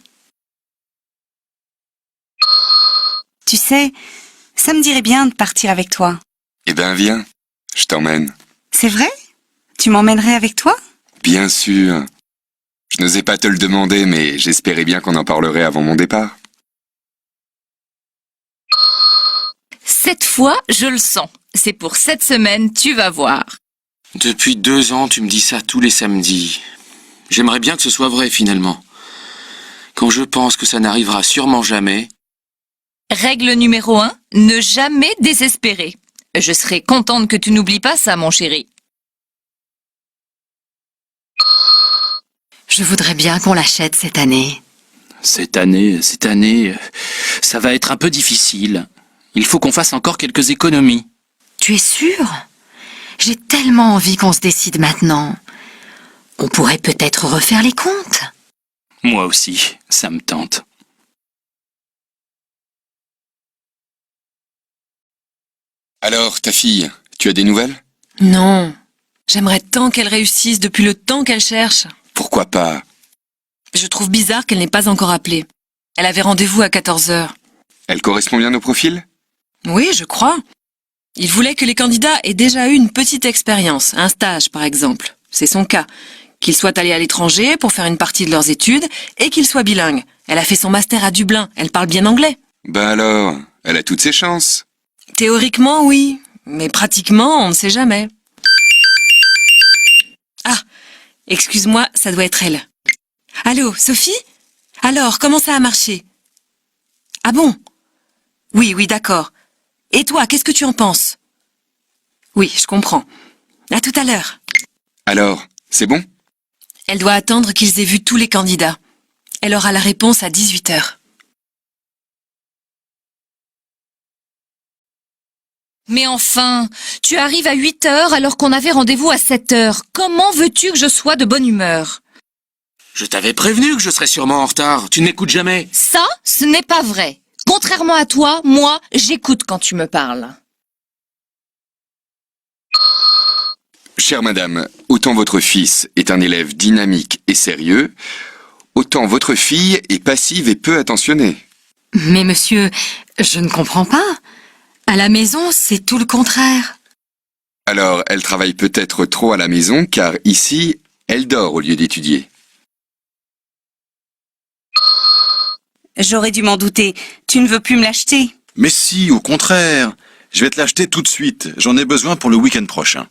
Tu sais, ça me dirait bien de partir avec toi. Eh ben viens, je t'emmène. C'est vrai? Tu m'emmènerais avec toi? Bien sûr. Je n'osais pas te le demander, mais j'espérais bien qu'on en parlerait avant mon départ. Cette fois, je le sens. C'est pour cette semaine, tu vas voir. Depuis 2 ans, tu me dis ça tous les samedis. J'aimerais bien que ce soit vrai, finalement. Quand je pense que ça n'arrivera sûrement jamais... Règle numéro 1, ne jamais désespérer. Je serai contente que tu n'oublies pas ça, mon chéri. Je voudrais bien qu'on l'achète cette année. Cette année, ça va être un peu difficile. Il faut qu'on fasse encore quelques économies. Tu es sûr? J'ai tellement envie qu'on se décide maintenant. On pourrait peut-être refaire les comptes. Moi aussi, ça me tente. Alors, ta fille, tu as des nouvelles? Non. J'aimerais tant qu'elle réussisse depuis le temps qu'elle cherche. Pourquoi pas? Je trouve bizarre qu'elle n'ait pas encore appelé. Elle avait rendez-vous à 14h. Elle correspond bien au profil? Oui, je crois. Il voulait que les candidats aient déjà eu une petite expérience, un stage par exemple. C'est son cas. Qu'ils soient allés à l'étranger pour faire une partie de leurs études et qu'ils soient bilingues. Elle a fait son master à Dublin, elle parle bien anglais. Ben alors, elle a toutes ses chances. Théoriquement, oui. Mais pratiquement, on ne sait jamais. Ah, excuse-moi, ça doit être elle. Allô, Sophie? Alors, comment ça a marché? Ah bon? Oui, d'accord. Et toi, qu'est-ce que tu en penses? Oui, je comprends. À tout à l'heure. Alors, c'est bon? Elle doit attendre qu'ils aient vu tous les candidats. Elle aura la réponse à 18h. Mais enfin, tu arrives à 8h alors qu'on avait rendez-vous à 7h. Comment veux-tu que je sois de bonne humeur? Je t'avais prévenu que je serais sûrement en retard. Tu ne m'écoutes jamais. Ça, ce n'est pas vrai. Contrairement à toi, moi, j'écoute quand tu me parles. Chère madame, autant votre fils est un élève dynamique et sérieux, autant votre fille est passive et peu attentionnée. Mais monsieur, je ne comprends pas. À la maison, c'est tout le contraire. Alors, elle travaille peut-être trop à la maison, car ici, elle dort au lieu d'étudier. J'aurais dû m'en douter. Tu ne veux plus me l'acheter? Mais si, au contraire. Je vais te l'acheter tout de suite. J'en ai besoin pour le week-end prochain.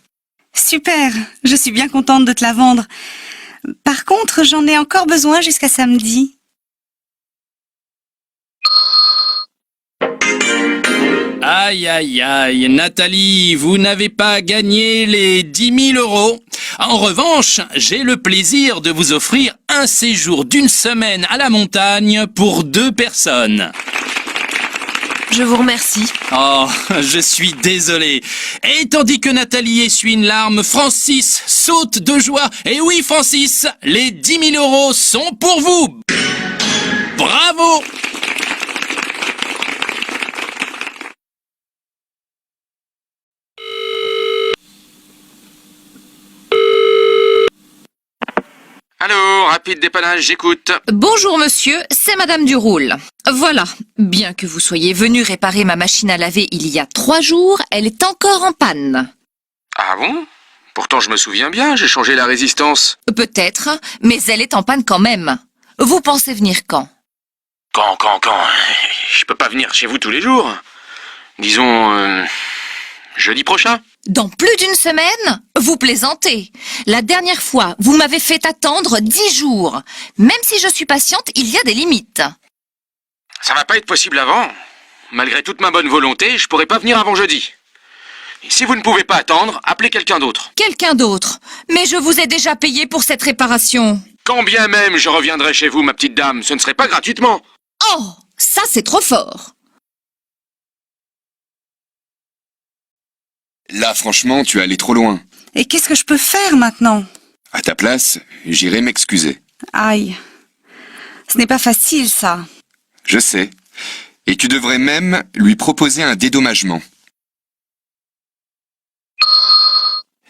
Super, je suis bien contente de te la vendre. Par contre, j'en ai encore besoin jusqu'à samedi. Aïe, aïe, aïe, Nathalie, vous n'avez pas gagné les 10 000 euros. En revanche, j'ai le plaisir de vous offrir un séjour d'une semaine à la montagne pour 2 personnes. Je vous remercie. Oh, je suis désolé. Et tandis que Nathalie essuie une larme, Francis saute de joie. Et oui, Francis, les 10 000 euros sont pour vous. Bravo! Allô, rapide dépannage, j'écoute. Bonjour monsieur, c'est Madame Duroule. Voilà, bien que vous soyez venu réparer ma machine à laver il y a 3 jours, elle est encore en panne. Ah bon? Pourtant je me souviens bien, j'ai changé la résistance. Peut-être, mais elle est en panne quand même. Vous pensez venir quand? Quand? Je peux pas venir chez vous tous les jours. Disons, jeudi prochain. Dans plus d'une semaine? Vous plaisantez. La dernière fois, vous m'avez fait attendre 10 jours. Même si je suis patiente, il y a des limites. Ça va pas être possible avant. Malgré toute ma bonne volonté, je pourrai pas venir avant jeudi. Et si vous ne pouvez pas attendre, appelez quelqu'un d'autre. Quelqu'un d'autre. Mais je vous ai déjà payé pour cette réparation. Quand bien même je reviendrai chez vous, ma petite dame, ce ne serait pas gratuitement. Oh, ça c'est trop fort. Là, franchement, tu es allé trop loin. Et qu'est-ce que je peux faire maintenant? À ta place, j'irai m'excuser. Aïe. Ce n'est pas facile, ça. Je sais. Et tu devrais même lui proposer un dédommagement.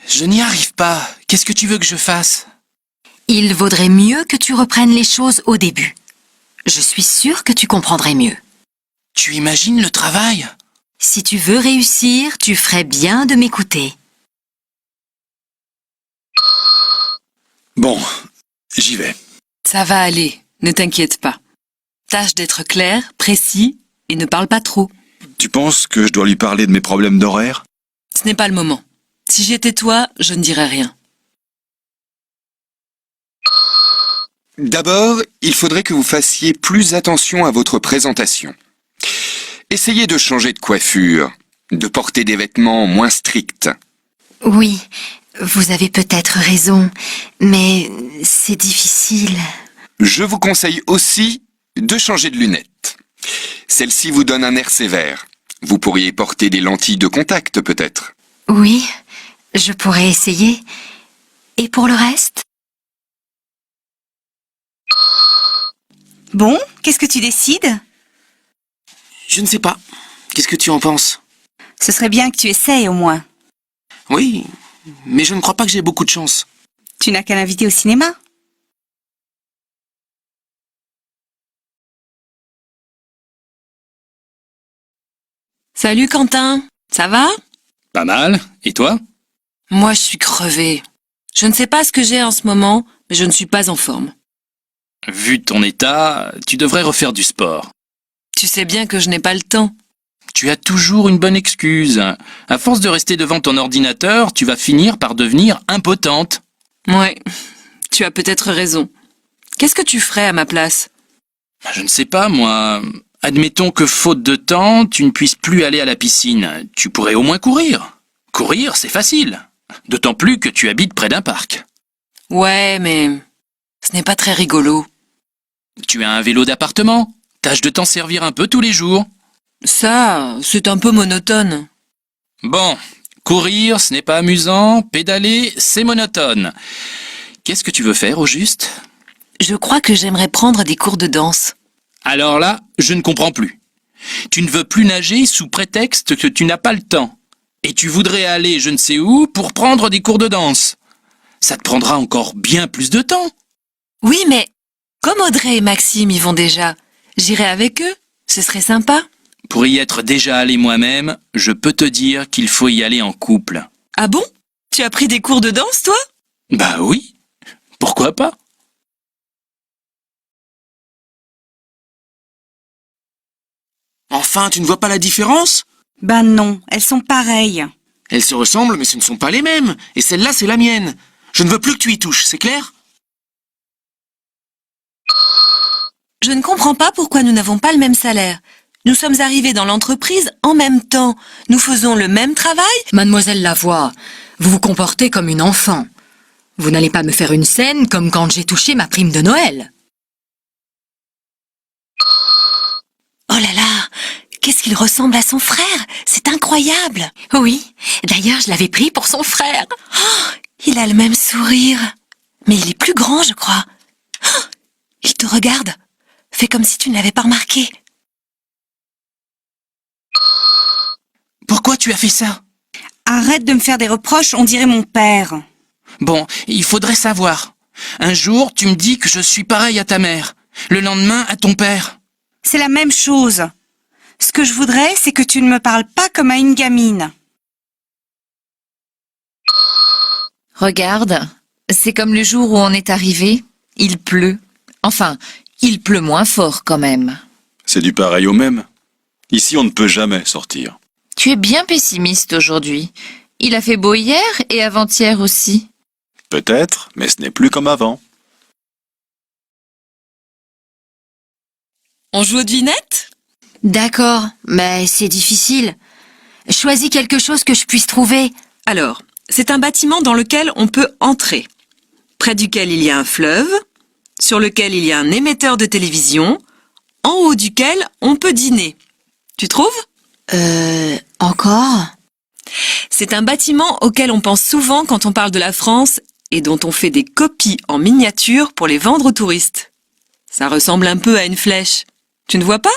Je n'y arrive pas. Qu'est-ce que tu veux que je fasse? Il vaudrait mieux que tu reprennes les choses au début. Je suis sûre que tu comprendrais mieux. Tu imagines le travail? Si tu veux réussir, tu ferais bien de m'écouter. Bon, j'y vais. Ça va aller, ne t'inquiète pas. Tâche d'être clair, précis et ne parle pas trop. Tu penses que je dois lui parler de mes problèmes d'horaire? Ce n'est pas le moment. Si j'étais toi, je ne dirais rien. D'abord, il faudrait que vous fassiez plus attention à votre présentation. Essayez de changer de coiffure, de porter des vêtements moins stricts. Oui, vous avez peut-être raison, mais c'est difficile. Je vous conseille aussi de changer de lunettes. Celle-ci vous donne un air sévère. Vous pourriez porter des lentilles de contact peut-être. Oui, je pourrais essayer. Et pour le reste? Bon, qu'est-ce que tu décides? Je ne sais pas. Qu'est-ce que tu en penses? Ce serait bien que tu essayes au moins. Oui, mais je ne crois pas que j'ai beaucoup de chance. Tu n'as qu'à l'inviter au cinéma. Salut Quentin, ça va? Pas mal. Et toi? Moi je suis crevée. Je ne sais pas ce que j'ai en ce moment, mais je ne suis pas en forme. Vu ton état, tu devrais refaire du sport. Tu sais bien que je n'ai pas le temps. Tu as toujours une bonne excuse. À force de rester devant ton ordinateur, tu vas finir par devenir impotente. Ouais, tu as peut-être raison. Qu'est-ce que tu ferais à ma place? Je ne sais pas, moi. Admettons que faute de temps, tu ne puisses plus aller à la piscine. Tu pourrais au moins courir. Courir, c'est facile. D'autant plus que tu habites près d'un parc. Ouais, mais ce n'est pas très rigolo. Tu as un vélo d'appartement. Tâche de t'en servir un peu tous les jours. Ça, c'est un peu monotone. Bon, courir, ce n'est pas amusant. Pédaler, c'est monotone. Qu'est-ce que tu veux faire au juste? Je crois que j'aimerais prendre des cours de danse. Alors là, je ne comprends plus. Tu ne veux plus nager sous prétexte que tu n'as pas le temps. Et tu voudrais aller je ne sais où pour prendre des cours de danse. Ça te prendra encore bien plus de temps. Oui, mais comme Audrey et Maxime y vont déjà, j'irai avec eux. Ce serait sympa. Pour y être déjà allé moi-même, je peux te dire qu'il faut y aller en couple. Ah bon? Tu as pris des cours de danse, toi? Bah oui. Pourquoi pas? Enfin, tu ne vois pas la différence? Ben non, elles sont pareilles. Elles se ressemblent, mais ce ne sont pas les mêmes. Et celle-là, c'est la mienne. Je ne veux plus que tu y touches, c'est clair? Je ne comprends pas pourquoi nous n'avons pas le même salaire. Nous sommes arrivés dans l'entreprise en même temps. Nous faisons le même travail. Mademoiselle Lavoie, vous vous comportez comme une enfant. Vous n'allez pas me faire une scène comme quand j'ai touché ma prime de Noël. Oh là là, qu'est-ce qu'il ressemble à son frère? C'est incroyable. Oui, d'ailleurs je l'avais pris pour son frère. Oh, il a le même sourire. Mais il est plus grand, je crois. Oh, il te regarde. Fais comme si tu ne l'avais pas remarqué. Pourquoi tu as fait ça? Arrête de me faire des reproches, on dirait mon père. Bon, il faudrait savoir. Un jour, tu me dis que je suis pareil à ta mère. Le lendemain, à ton père. C'est la même chose. Ce que je voudrais, c'est que tu ne me parles pas comme à une gamine. Regarde, c'est comme le jour où on est arrivé. Il pleut. Enfin, il pleut moins fort quand même. C'est du pareil au même. Ici, on ne peut jamais sortir. Tu es bien pessimiste aujourd'hui. Il a fait beau hier et avant-hier aussi. Peut-être, mais ce n'est plus comme avant. On joue aux devinettes? D'accord, mais c'est difficile. Choisis quelque chose que je puisse trouver. Alors, c'est un bâtiment dans lequel on peut entrer, près duquel il y a un fleuve, sur lequel il y a un émetteur de télévision, en haut duquel on peut dîner. Tu trouves? Encore? C'est un bâtiment auquel on pense souvent quand on parle de la France et dont on fait des copies en miniature pour les vendre aux touristes. Ça ressemble un peu à une flèche. Tu ne vois pas?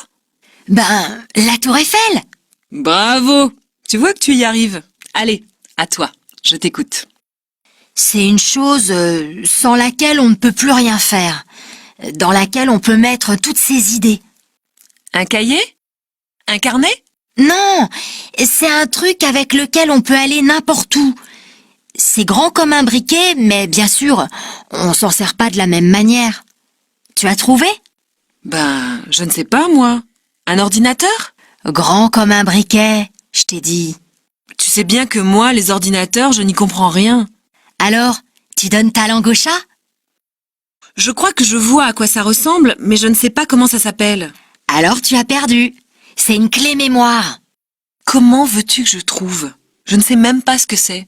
Ben, la Tour Eiffel! Bravo! Tu vois que tu y arrives. Allez, à toi, je t'écoute. C'est une chose sans laquelle on ne peut plus rien faire, dans laquelle on peut mettre toutes ses idées. Un cahier? Un carnet? Non, c'est un truc avec lequel on peut aller n'importe où. C'est grand comme un briquet, mais bien sûr, on s'en sert pas de la même manière. Tu as trouvé? Ben, je ne sais pas, moi. Un ordinateur? Grand comme un briquet, je t'ai dit. Tu sais bien que moi, les ordinateurs, je n'y comprends rien. Alors, tu donnes ta langue au chat? Je crois que je vois à quoi ça ressemble, mais je ne sais pas comment ça s'appelle. Alors tu as perdu. C'est une clé mémoire. Comment veux-tu que je trouve? Je ne sais même pas ce que c'est.